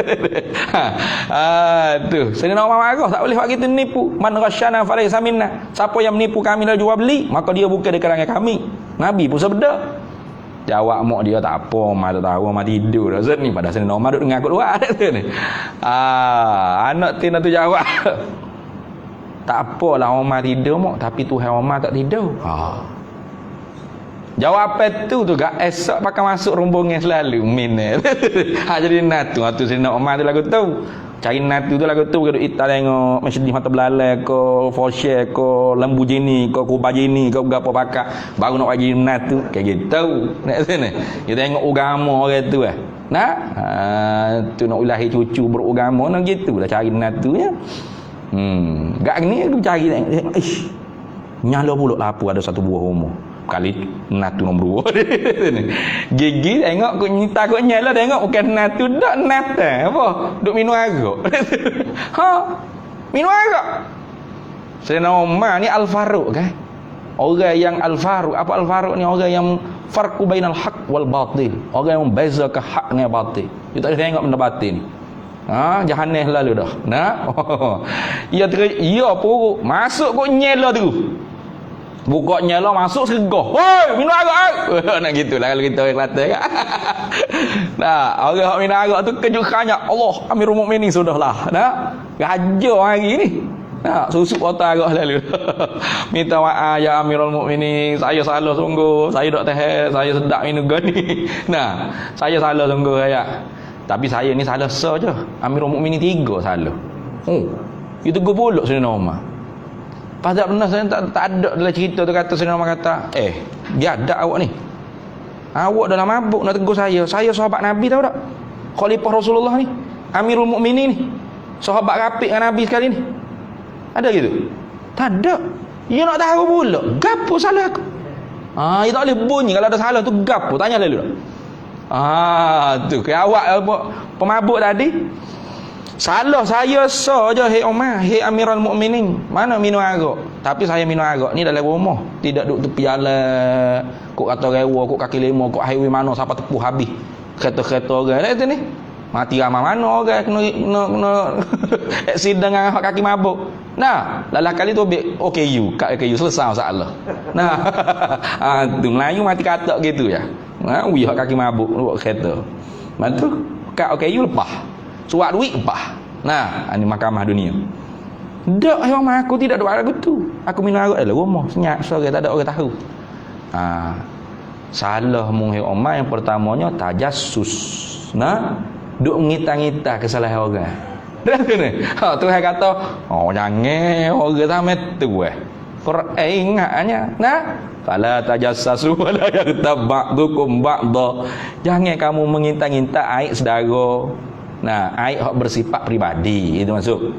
Tu. Sayyidina Umar marah, tak boleh buat kita nipu. Man ghasyana falaysa minna. Siapa yang menipu kami dalam jual beli, maka dia bukan di kalangan kami. Nabi pun sabda. Jawab mak dia, tak apa, Umar tak tahu, Umar tidur dah Zat ni. Padahal Sayyidina Umar duduk dengar kat luar ni. Anak tina tu jawab, tak apalah Umar tidur mak, tapi Tuhan Umar tak tidur. Jawapan tu gak esok pakai masuk rombongan selalu min. Jadi natu Sayyidina Umar tu lagu tu. Cari natu tu lagu tu duduk kita tengok Mercedes mata belalai ko, Porsche ko, Lamborghini ko, Kubajini ko, berapa pakar baru nak bagi natu kayak gitu. Nak sini kita tengok agama orang tu tu nak ulahi cucu beragama nak gitulah cari natunya. Gak ni aku cari tengok nyala pula lapu ada satu buah homo kali natu nombor 2. Gigi tengok kau nyita kau nyala tengok bukan natu dak nata apa duk minum arak. Minum arak. Sayyidina Umar ni Al Faruq kan. Orang yang al-faruq, apa al-faruq ni? Orang yang farqu bainal haq wal batil. Orang yang membezakan hak dengan batil. Dia tak boleh tengok benda batil. Jahanam lalu dah. Nah. Ia puruk masuk kok nyela tu. Buka nyela masuk segah. Hoi, minum arak. Nak gitulah kalau kita orang Kelantan kan. Nah, orang minum arak tu kejukannya Allah Amirul Mukminin sudahlah. Nah, gajar hari ni. Nah, susuk otak agak lalu. Minta maaf ya Amirul Mukminin, saya salah sungguh. Saya tak tahan, saya sedap minum gani. Nah, saya salah sungguh saya. Tapi saya ni salah saja. Amirul Mukminin 3 salah. Itu gue pulak Sayyidina Umar. Pasal pernah saya tak ada dalam cerita tu kata Sayyidina Umar kata, biadab awak ni. Awak dalam mabuk nak tegur saya. Saya sahabat Nabi tahu tak? Khalifah Rasulullah ni, Amirul Mukminin ni. Sahabat rapik dengan Nabi sekali ni. Ada gitu? Tak ada. Dia nak tahu pula gapo salah aku. Dia tak boleh bunyi kalau ada salah tu gapo. Tanya lalu. Tu ke awak pemabuk tadi. Salah saya saja, hei Umar, hei Amirul Mukminin. Mana minum arak? Tapi saya minum arak ni dalam rumah. Tidak duduk tepi jalan. Kok kata rewa, kok kaki lima, kok highway mana siapa tepuh habis. Kereta-kereta orang tu ni. Mati ramai mana orang kena accident dengan kaki mabuk. Nah, lalah kali tu ambil OKU, kat OKU selesai masalah. Nah, tu Melayu mati katak gitu ya. Ui hak kaki mabuk buat kereta. Mantu kat OKU lepas. Surat duit lepas. Nah, ini mahkamah dunia. Dak ayam aku tidak ada arak tu. Aku minum arak dalam rumah, senyap sore tak ada orang tahu. Salah mung Umar yang pertamanya tajassus. Nah, duk ngita-ngita kesalahan orang. Dah ni. Tuhan kata, jangan orang sama tu Quran ingatnya. Nah, fala tajassasu wala yaghtab ba'dukum ba'dha. Jangan kamu menginta-nginta aib saudara. Nah, aib hak bersifat peribadi, itu masuk.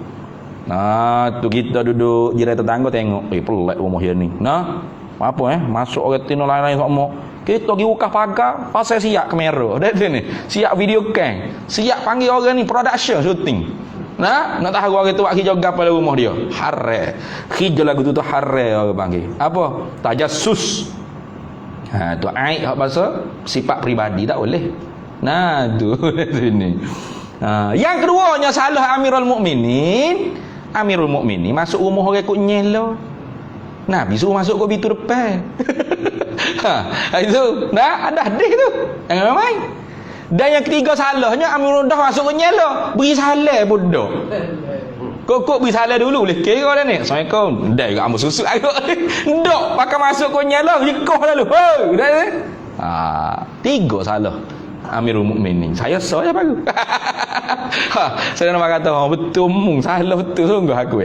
Nah, tu kita duduk jiran tetangga tengok, pelik rumah dia ni. Nah, apa masuk orang tino lain-lain semua. Kita pergi buka pagar, pasal siap kamera. Dah ni. Siap video cam. Siap panggil orang ni production shooting. Nak tahu orang tu buat hijau pada rumah dia. Haram. Hijau lagu tu haram orang panggil. Apa? Tajassus. Tu aib hak pasal sifat peribadi tak boleh. Nah, tu sini. Yang keduanya salah Amirul Mukminin. Amirul Mukminin masuk rumah orang ikut nyela. Nabi suruh masuk ke pintu depan. Itu dah ada hadis tu. Jangan main. Dan yang ketiga salahnya Amirul dah masuk ke nyela. Beri salam budak. Kok beri salam dulu boleh kira dah ni. Assalamualaikum. Dah juga ambil susu aku. Ndak pakai masuk ke nyela jikoh lalu. Dah ni. 3 salah Amirul Mukminin. Saya saja baru. Saya nak kata betul mung salah betul sungguh aku.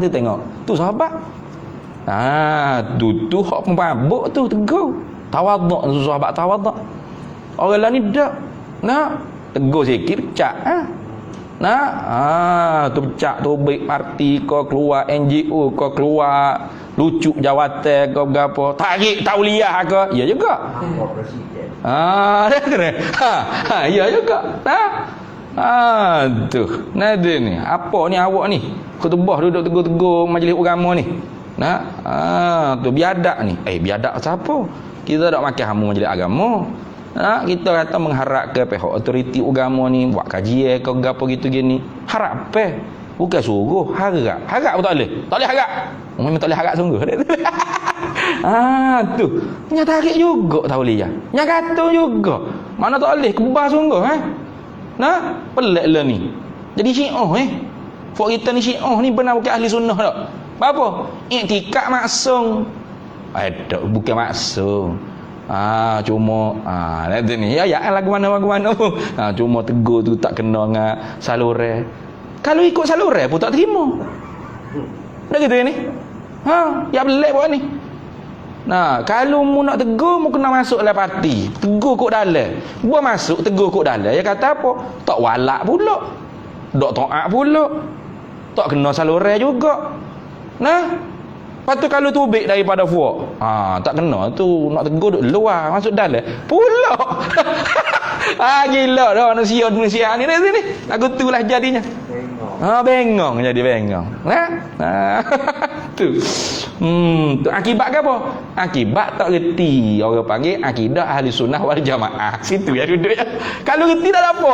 Dia tengok. Tu sahabat. Tu hak pemabuk tu tegur. Tawaduk sahabat tawaduk. Orang lain ni dak. Nah, tegur sikit pecah. Tu pecah tu baik parti kau keluar NGO kau keluar lucu jawatan kau berapa tarik tauliah ke ya juga. Ya juga. Tu. Nada ni. Apa ni awak ni? Khutbah duduk tegur-tegur majlis agama ni. Tu biadab ni. Biadab siapa? Kita tak makan hamu majlis agama. Kita kata mengharapkan pihak autoriti agama ni buat kajian ke apa gitu gini. Harap bukan suruh, harap. Harap pun tak boleh. Tak boleh harap. Memang tak boleh harap sungguh. Tu. Nya tarik juga tauliah. Nya kata juga. Mana tak boleh kebah sungguh pelik lah ni. Jadi Syiah Fok kita ni Syiah ni benar bukan ahli sunnah tak? Apa? Iktikad maksum. Bukan maksum. Cuma nanti ni ya lagu mana cuma tegur tu tak kena dengan saluran. Kalau ikut saluran pun tak terima. Dah gitu ni. Ya pelik buat ni. Kalau mu nak tegur mu kena masuk dalam parti. Tegur kok dalam. Buat masuk tegur kok dalam. Dia kata apa? Tak walak pula. Dok taat pula. Tak kena saluran juga. Lepas tu kalau tubik daripada fuak. Tak kena tu nak tegur duk luar masuk dalam. Pula. Gila dah manusia ni dah sini. Aku tulah jadinya. Bengong jadi bengong. Tu. Tu akibat ke apa? Akibat tak reti. Orang panggil akidah ahli sunnah wal jamaah. Situ ya duduk ya. Kalau reti tak ada apa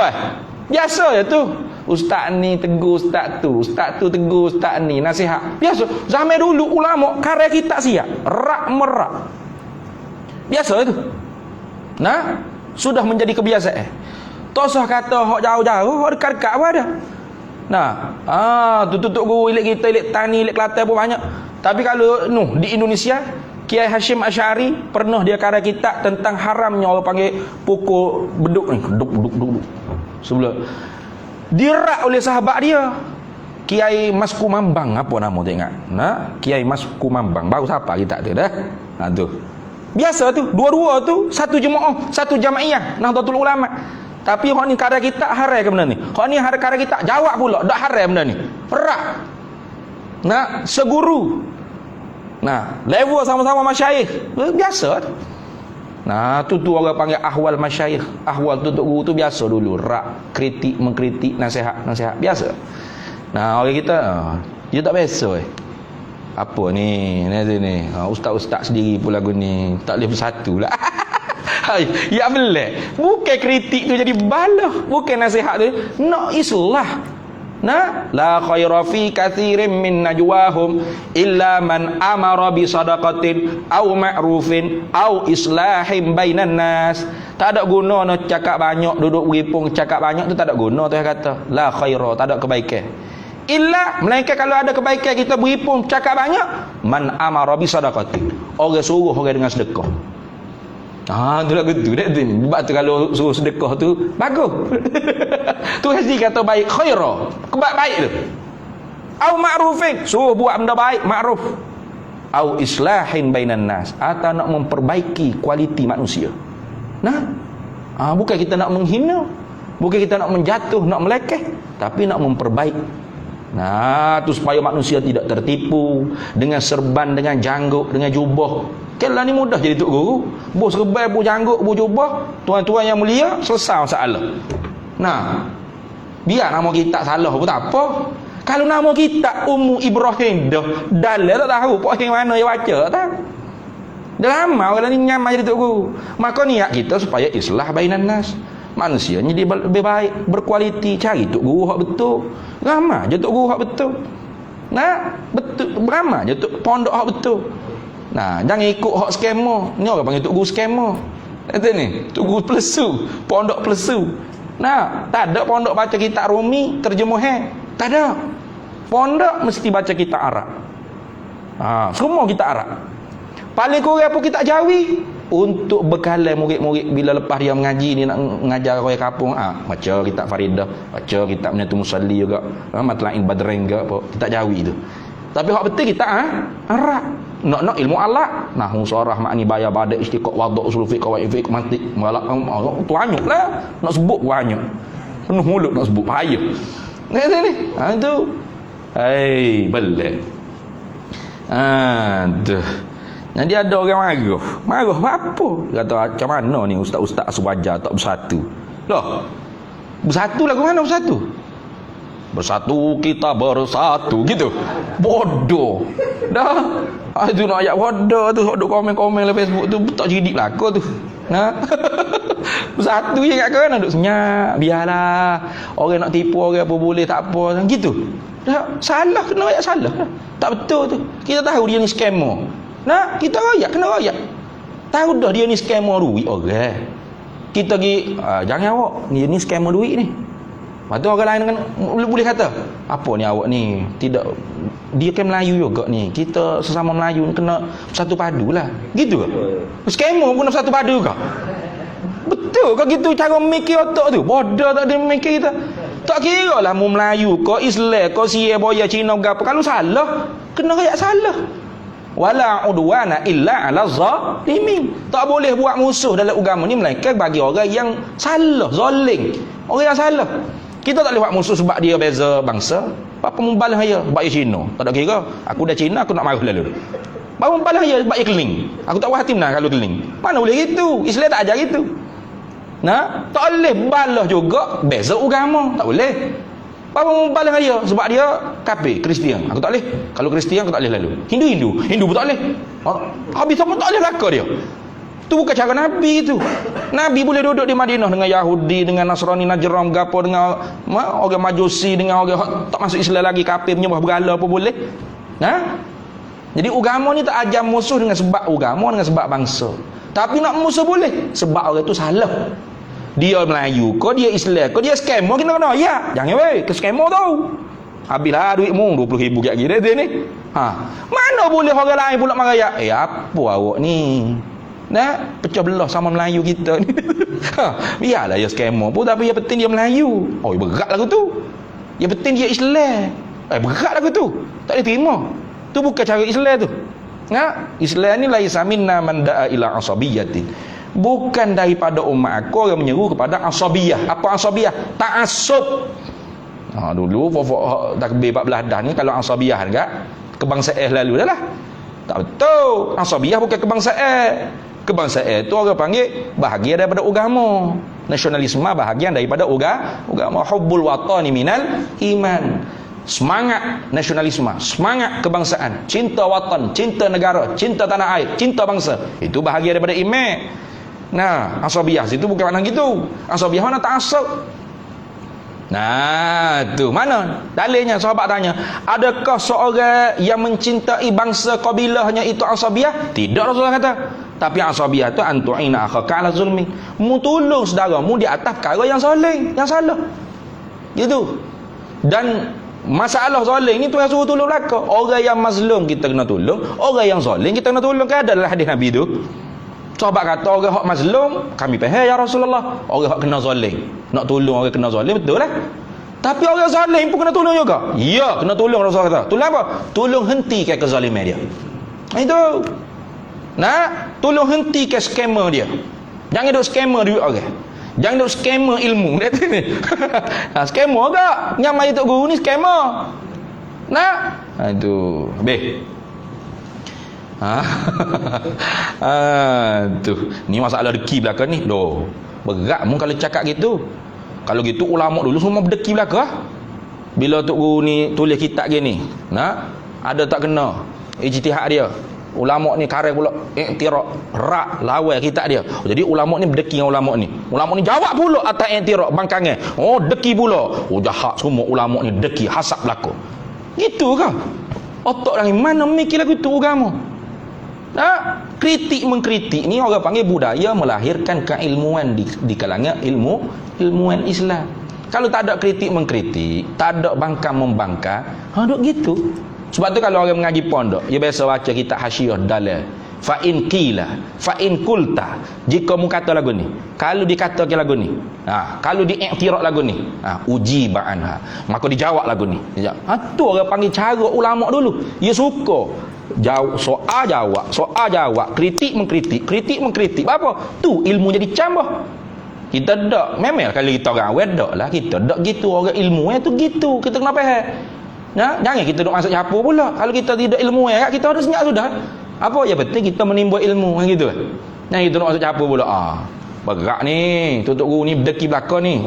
biasa je tu. Ustaz ni tegur ustaz tu tegur ustaz ni, nasihat. Biasa. Zaman dulu ulama karya kitab siap, rak merak. Biasa tu. Nah, sudah menjadi kebiasaan. Tak usah kata hok jauh-jauh, hok dekat-dekat pun ada. Nah, tutup guru ilik kita, ilik tani, ilik Kelantan pun banyak. Tapi kalau di Indonesia, Kiai Hashim Asy'ari pernah dia karya kitab tentang haramnya orang panggil pukul beduk ni, duk. Sebelum dirak oleh sahabat dia, Kiai Mas Kumambang, apa nama tu ingat? Nah, Kiai Mas Kumambang, baru siapa kitab tu dah. Tu. Biasa tu, dua-dua tu satu jemaah, satu jamaiyah Nahdlatul Ulama. Tapi hak ni karya kitab haram ke benda ni? Hak ni karya kitab jawab pula, dak haram benda ni. Perak. Nah, seguru. Nah, level sama-sama masyayikh. Biasa. Nah, tu orang panggil ahwal masyayikh. Ahwal tutup guru tu biasa dulu. Rak, kritik, mengkritik, nasihat. Biasa. Nah, orang kita dia tak biasa apa ni ni. Ustaz-ustaz sendiri pula lagu ni. Tak boleh bersatu lah. Ya belak. Bukan kritik tu jadi balah. Bukan nasihat tu. Nak islah. Nah, la khaira fi katsirin min najwahum illa man amara bi sadaqatin aw ma'rufin aw islahin bainan nas. Tak ada guna nak cakap banyak, duduk beripung cakap banyak tu tak ada guna tu kata. La khaira, tak ada kebaikan. Illa melainkan kalau ada kebaikan kita beripung cakap banyak, man amara bi sadaqatin. Orang suruh orang dengan sedekah. Tu lah gitu dah tu. Sebab tu kalau suruh sedekah tu bagus. Tu haji kata baik khaira, baik tu. Au ma'rufin, suruh buat benda baik, ma'ruf. Au islahin bainan nas, atau nak memperbaiki kualiti manusia. Nah, bukan kita nak menghina, bukan kita nak menjatuh, nak melekeh, tapi nak memperbaik. Nah, tu supaya manusia tidak tertipu dengan serban, dengan janggut, dengan jubah. Kalau ni mudah jadi tok guru. Bos serban, bos janggut, bos jubah, tuan-tuan yang mulia, selesai masalah. Nah, biar nama kita salah pun tak apa. Kalau nama kita Ummu Ibrahim dah dalil tak tahu pokok yang mana yang baca tak. Dah lama orang ni nyaman jadi tok guru. Maka niat kita supaya islah bainan nas. Manusia ni dia lebih baik, berkualiti, cari tok guru hak betul. Ramai je tok guru hak betul. Nah, betul ramai je tok pondok hak betul. Nah, jangan ikut hak skamer. Ni orang panggil tok guru skamer. Kata ni, tok guru pelesu, pondok pelesu. Nah, tak ada pondok baca kitab Rumi terjemuhan. Tak ada. Pondok mesti baca kitab Arab. Semua kitab Arab. Paling kurang pun kitab Jawi untuk bekalan murid-murid bila lepas dia mengaji ni nak mengajar orang kampung. Baca kitab Faridah, baca kitab Minatul Musalli juga, Matla'il Badrain juga apa, kitab Jawi tu. Tapi hak betul kitab Arab. Nak ilmu alaq, nahwu sarah makni bayar badai istiqaq wadhu usul fiqh qawaid fiqh mantiq malak tu banyaklah nak sebut banyak. Penuh mulut nak sebut bahaya. Ni. Itu. Belak. Aduh. Jadi ada orang marah apa? Kata macam mana ni ustaz-ustaz sewajar tak bersatu. Loh. Bersatu lagu mana bersatu? Bersatu kita bersatu gitu. Bodoh. Dah. Itu nak ayat bodoh tu, duk komen-komen dalam Facebook tu tak cerdik belaka tu. Nah. Bersatu je kat kan duk senyap, biarlah. Orang nak tipu orang apa boleh tak apa gitu. Dah salah kena ayat salah. Tak betul tu. Kita tahu dia ni scammer. Nah, kita royak kena royak. Tahu dah dia ni scammer duit orang. Kita pergi jangan awak, dia ni scammer duit ni. Lepas tu orang lain kan boleh kata, apa ni awak ni tidak, dia kan Melayu juga ni, kita sesama Melayu ni kena bersatu padu lah, gitu ke? Scammer pun kena bersatu padu ke? Betul ke gitu cara mikir otak tu? Bodoh tak ada mikir kita. Tak kira lah mu Melayu kau Islam kau Sia Boya Cina apa, kalau salah kena kayak salah. Wala udwana illa ala zalimin. Tak boleh buat musuh dalam agama ni melainkan bagi orang yang salah, zalim, orang yang salah. Kita tak boleh buat musuh sebab dia beza bangsa. Apa membalas dia sebab dia Cina. Tak ada kira. Aku dah Cina, aku nak marah lalu. Apa membalas dia sebab dia keling. Aku tak puas hati nak kalau keling. Mana boleh gitu? Islam tak ajar gitu. Nah, tak boleh balas juga beza agama. Tak boleh. Apa mau balas dia? Sebab dia kafir, Kristian. Aku tak boleh. Kalau Kristian aku tak boleh lalu. Hindu pun tak boleh. Habis apa tak boleh laka dia. Tu bukan cara Nabi tu. Nabi boleh duduk di Madinah dengan Yahudi, dengan Nasrani, Najran, gapo, dengan orang Majusi, dengan orang tak masuk Islam lagi, kafir, menyembah berhala apa boleh. Jadi agama ni tak ajar musuh dengan sebab agama, dengan sebab bangsa. Tapi nak musuh boleh sebab orang tu salah. Dia Melayu, kau dia Islam, kau dia scammer, kena ya. Jangan weh ke scammer tu. Habislah duitmu 20,000 kat gini dia ni. Mana boleh orang lain pula marah ya? Apa awak ni? Pecah belah sama Melayu kita ni. Biarlah dia scammer pun, tapi yang penting dia Melayu. Oh, berat lagu tu. Yang penting dia Islam. Berat lagu tu. Tak boleh terima. Tu bukan cara Islam tu. Islam ni laisa minna man da'a ila asabiyyati. Bukan daripada umat aku yang menyeru kepada asabiyah. Apa asabiyah? Ta'assub. Dulu pokok takbir 14 dah ni kalau asabiyah enggak kebangsaan lalu dah lah. Tak betul. Asabiyah bukan kebangsaan. Kebangsaan itu orang panggil bahagian daripada agama. Nasionalisme bahagian daripada agama. Hubbul watani minal iman. Semangat nasionalisme, semangat kebangsaan, cinta watan, cinta negara, cinta tanah air, cinta bangsa, itu bahagian daripada iman. Asabiyah itu bukan makna gitu. Asabiyah mana ta'assub. Tu mana dalilnya? Sahabat tanya, adakah seorang yang mencintai bangsa kabilahnya itu asabiyah? Tidak, Rasulullah kata. Tapi asabiyah itu antu'ina akhaka ala zulmi, mu tolong saudaramu di atas perkara yang zalim, yang salah. Gitu. Dan masalah zalim ni Tuhan suruh tolong belaka. Orang yang mazlum kita kena tolong, orang yang zalim kita kena tolong. Kan ada dalam hadis Nabi tu. Sahabat kata orang hak mazlum, kami faham ya Rasulullah. Orang hak kena zalim, nak tolong orang kena zalim, betul lah. Tapi orang zalim pun kena tolong juga. Ya, kena tolong. Rasulullah kata. Tolong apa? Tolong hentikan kezaliman dia. Itu. Tolong hentikan scammer dia. Jangan duk scammer duit orang. Jangan duk scammer ilmu. Scammer tak? Nyamai tok guru ni scammer. Itu. Habis. Tu. Ni masalah deki belakang ni. Loh. Berat mu kalau cakap gitu. Kalau gitu ulama dulu semua berdeki belakang. Bila tok guru ni tulis kitab gini, ada tak kena ijtihad dia. Ulama ni karang pula iktiraf rak lawan kitab dia. Jadi ulama ni berdeki dengan ulama ni. Ulama ni jawab pula atas iktiraf bangkangan. Deki pula. Jahat semua ulama ni deki hasab belaka. Gitu ke? Otak orang mana mikir lagu tu agama? Kritik mengkritik ni orang panggil budaya melahirkan keilmuan di kalangan ilmuwan Islam. Kalau tak ada kritik mengkritik, tak ada bangkang membangkang, duk gitu. Sebab tu kalau orang mengaji pondok, dia biasa baca kitab Hasyiah dalil. Fa in qila, fa in qulta. Jika mu kata lagu ni, kalau dikatakan lagu ni, kalau diiktiraf lagu ni, uji ba'anha, maka dijawab lagu ni. Tu orang panggil cara ulama dulu. Dia suka jawab soal jawab, kritik mengkritik. Apa? Tu ilmu jadi cambah. Kita dak, memang kalau kita orang awam dak lah, kita dak gitu. Orang ilmu tu gitu. Kita kena faham. Jangan kita duk masuk campur pula. Kalau kita tidak ilmu kita ada senyap sudah. Apa yang penting kita menimba ilmu kan gitu. Jangan kita duk masuk campur pula. Berat ni, tutup guru ni deki belakang ni.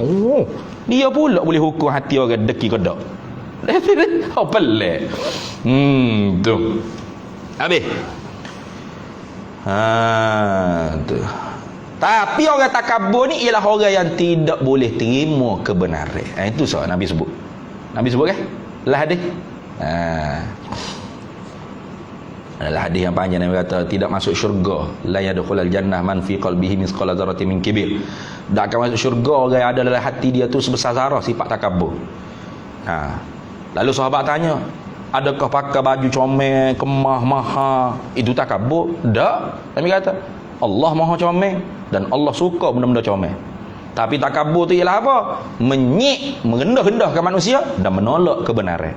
Dia pula boleh hukum hati orang deki ke dak. Pelik. Tu. Habis. Tu. Tapi orang takabur ni ialah orang yang tidak boleh terima kebenaran. Itu soal Nabi sebut. Nabi sebut kan? Lah hadis. Adalah hadis yang panjang Nabi kata tidak masuk syurga, la yadkhulul jannah man fi qalbihi misqala dzarratin min kibir. Tak akan masuk syurga orang yang ada dalam hati dia tu sebesar zarah sifat takabur. Lalu sahabat tanya, adakah pakai baju comel, kemah, mahal itu takabur? Tak. Nabi kata Allah maha comel dan Allah suka benda-benda comel. Tapi takabur tu ialah apa? Merendah-rendahkan manusia dan menolak kebenaran.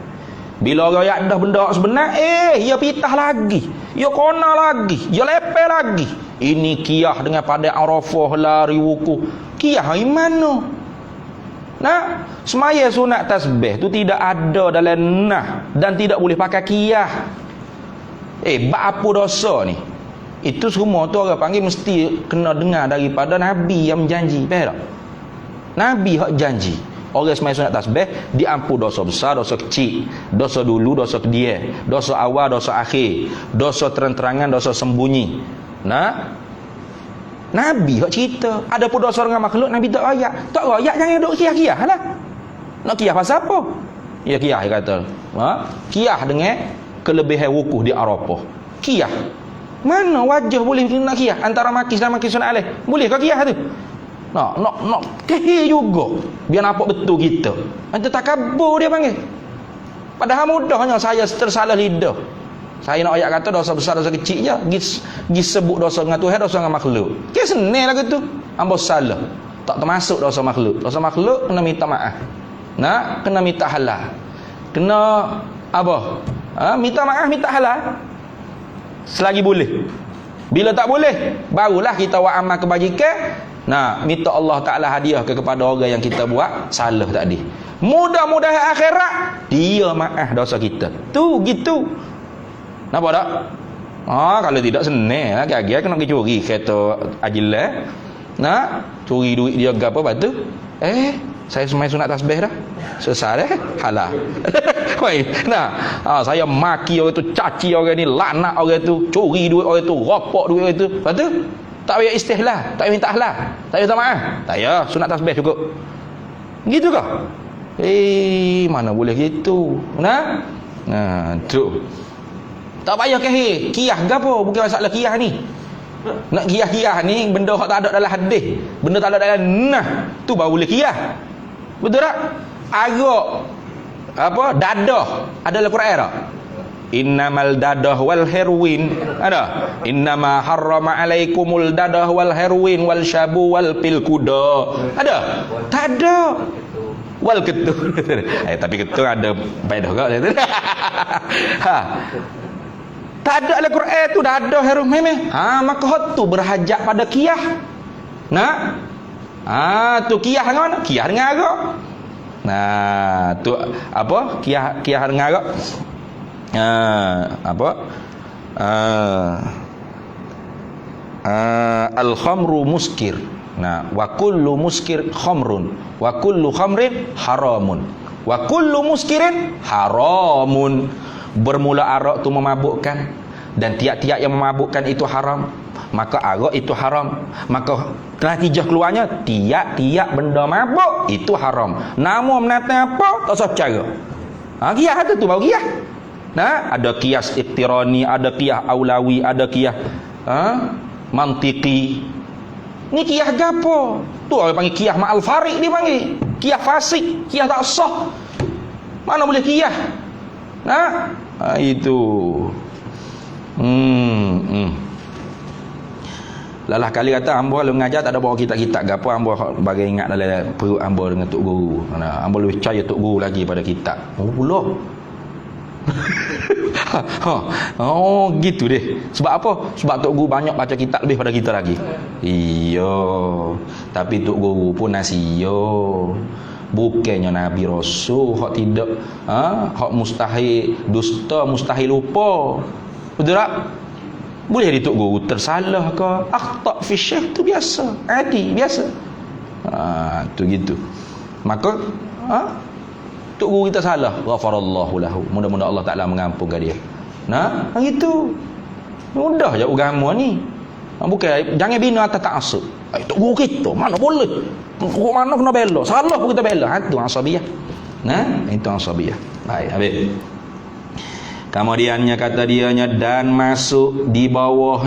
Bila orang yang ada benda sebenar, ia pitah lagi, ia kona lagi, ia lepel lagi. Ini kiyah dengan pada Arafah lari wuku. Kiyah di mana? Semaya sunat tasbih tu tidak ada dalam dan tidak boleh pakai kiyah. Bab apa dosa ni? Itu semua tu orang panggil mesti kena dengar daripada Nabi yang menjanji. Faham tak? Nabi hak janji. Orang semai sunat tasbih diampun dosa besar, dosa kecil, dosa dulu, dosa kedia, dosa awal, dosa akhir, dosa terang-terangan, dosa sembunyi. Nah, Nabi hak cerita. Ada pun dosa dengan makhluk Nabi tak royak. Tak royak jangan duk kiyah-kiyah lah. Nak kiyah pasal apa? Ya kiyah dia kata. Kiyah dengan kelebihan wukuf di Arafah. Kiyah. Mana wajah boleh nak kiyah antara makis dan makis sunat alaih? Boleh ke kiyah tu? Nak kehir juga. Biar nampak betul kita. Nanti takabur dia panggil. Padahal mudahnya saya tersalah lidah. Saya nak ayat kata dosa besar, dosa kecil je. Gi sebut dosa dengan Tuhan, dosa dengan makhluk. Senang lah gitu. Ambo salah. Tak termasuk dosa makhluk. Dosa makhluk kena minta maaf. Nak kena minta halal. Kena apa? Minta maaf, minta halal. Selagi boleh. Bila tak boleh, barulah kita buat amal kebajikan. Nah, minta Allah Ta'ala hadiah kepada orang yang kita buat salah tadi. Mudah-mudahan akhirat dia maaf dosa kita. Tu gitu. Nampak tak? Kalau tidak senang lah. Kaki kena pergi curi kereta ajilah. Nak curi duit dia ke apa batu? Saya semai sunat tasbih dah. Selesai dah. Halal. Saya maki orang tu, caci orang ni, laknat orang tu, curi duit orang tu, ropok duit orang tu. Lepas tu tak payah istihlah, tak payah minta halal, tak payah minta maaf. Tak payah, sunat tasbih cukup. Gitu ke? Mana boleh gitu. Tu. Tak payah kehir. Kiyah ke apa? Bukan masalah kiyah ni. Nak kiyah-kiyah ni benda hak tak ada dalam hadis, benda tak ada dalam tu baru boleh kiyah. Betul tak? Arak apa? Dadah ada dalam Quran tak? Innamal dadah wal heroin ada. Innama harrama alaikumul dadah wal heroin wal syabu wal pilkuda ada? Tak ada. Wal ketu. Tapi ketu ada faedah juga. Tak ada dalam Quran tu dadah heroin memang. Maka hak tu berhajat pada kiyah. Nak? Tu kiyah dengan mana? Kiyah dengan arak. Tu apa? Kiyah dengan arak. Al-khamru muskir. Wa kullu muskir khamrun wa kullu khamrin haramun wa kullu muskirin haramun. Bermula arak tu memabukkan dan tiap-tiap yang memabukkan itu haram, maka arak itu haram. Maka natijah keluarnya tiap-tiap benda mabuk itu haram. Namun menatang apa? Tak usah cara. Qiyas tu baru qiyas. Ada qiyas iktirani, ada qiyas aulawi, ada qiyas mantiki. Ni qiyas gapo? Tu orang panggil qiyas ma'al farik, dia panggil qiyas fasik, qiyas tak sah. Mana boleh qiyas? Itu. Lalah kali kata hamba kalau mengajar tak ada bawa kitab-kitab gapo, hamba bagi ingat dalam perut hamba dengan tok guru. Hamba lebih percaya tok guru lagi pada kitab. Pula. Gitu deh. Sebab apa? Sebab tok guru banyak baca kitab lebih pada kita lagi. Iya. Tapi tok guru pun nasiyo. Bukannya Nabi Rasul hak tidak hak mustahil dusta, mustahil lupa. Betul tak? Boleh dituk guru tersalah ke akhta fi syekh tu biasa, adi biasa. Tu gitu. Maka tuk guru kita salah, ghafarallahu lahu. Mudah-mudahan Allah Taala mengampunkan dia. Gitu. Mudah je agama ni. Bukan jangan bina atas ta'assub. Tuk guru kita mana boleh. Guru mana kena bela. Salah pun kita bela. Itu asabiyah. Itu asabiyah. Baik, habis. Kemudiannya kata dianya dan masuk di bawah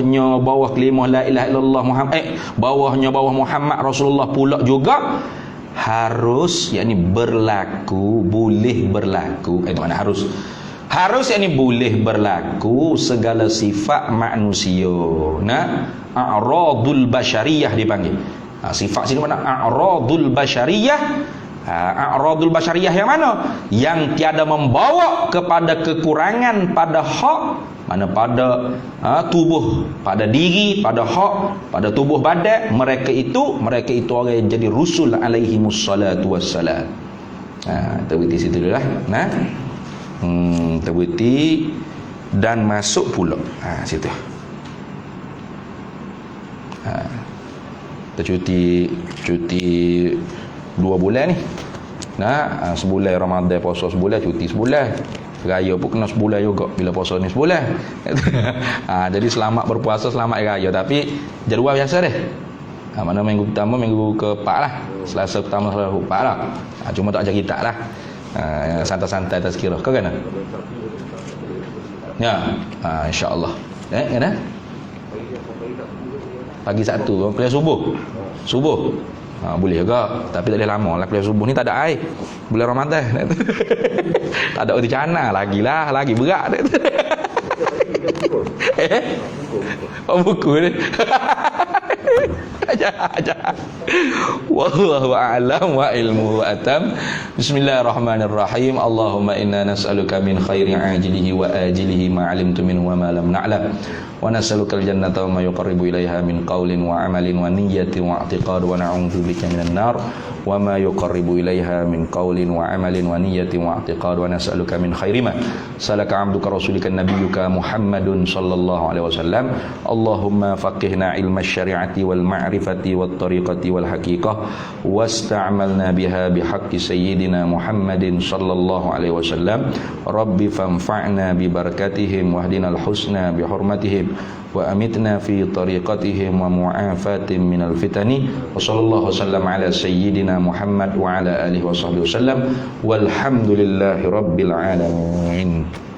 kalimah la ilaha illallah Muhammad bawah Muhammad Rasulullah pula juga harus yakni berlaku, boleh berlaku. Itu mana harus yakni boleh berlaku segala sifat manusia. A'radul basyariyah dipanggil. Sifat sini mana? A'radul basyariyah. A'radul basyariyah yang mana? Yang tiada membawa kepada kekurangan pada hak, mana pada tubuh, pada diri, pada hak, pada tubuh badan. Mereka itu orang yang jadi rusul alaihimus salatu wassalam. Terberiti situ dulu lah. Terberiti dan masuk pula. Situ. Kita cuti 2 bulan ni. Nah, sebulan Ramadan puasa sebulan, cuti sebulan. Raya pun kena sebulan juga bila puasa ni sebulan. Jadi selamat berpuasa, selamat raya, tapi jadual biasa deh. Mana minggu pertama, minggu ke-4 lah. Selasa pertama, Selasa ke-4 lah. Cuma tak ajar kita lah. Santai-santai tazkirah. Kau kena? Ya, insya-Allah. Kena? Pagi Sabtu, kuliah subuh. Subuh. Boleh juga, tapi tak boleh lama lah. Kuliah subuh ni tak ada air. Bulan Ramadan. Tak ada uti cana lagi berat. Buku ni. Aja. Wallahu a'lam wa ilmuhu atam. Bismillahirrahmanirrahim. Allahumma inna nas'aluka min khairi ajilihi wa ajilihi ma 'alimtu minhu wa ma lam na'lam. Wa nas'aluka al-jannata wa ma yuqarribu ilaiha min qawlin wa 'amalin wa niyyatin wa i'tiqad wa na'udzubika minan nar wa ma yuqarribu ilaiha min qawlin wa 'amalin wa niyyatin wa i'tiqad wa nas'aluka min khairi ma salaka 'abduka rasulika nabiyyuka Muhammadun sallallahu alaihi wasallam. Allahumma faqihna ilma syari'ati wal ma'rifati wat tariqati wal haqiqah wasta'malna biha bihaqqi sayyidina Muhammadin sallallahu alaihi wasallam. Rabbi fanfa'na bi barakatihim wahdinal husna bi hurmatihim wa amitna fi tariqatihim wa mu'afatin minal fitani. Wa sallallahu wasallam ala sayyidina Muhammad wa ala alihi wa sahbihi wasallam walhamdulillahi rabbil alamin.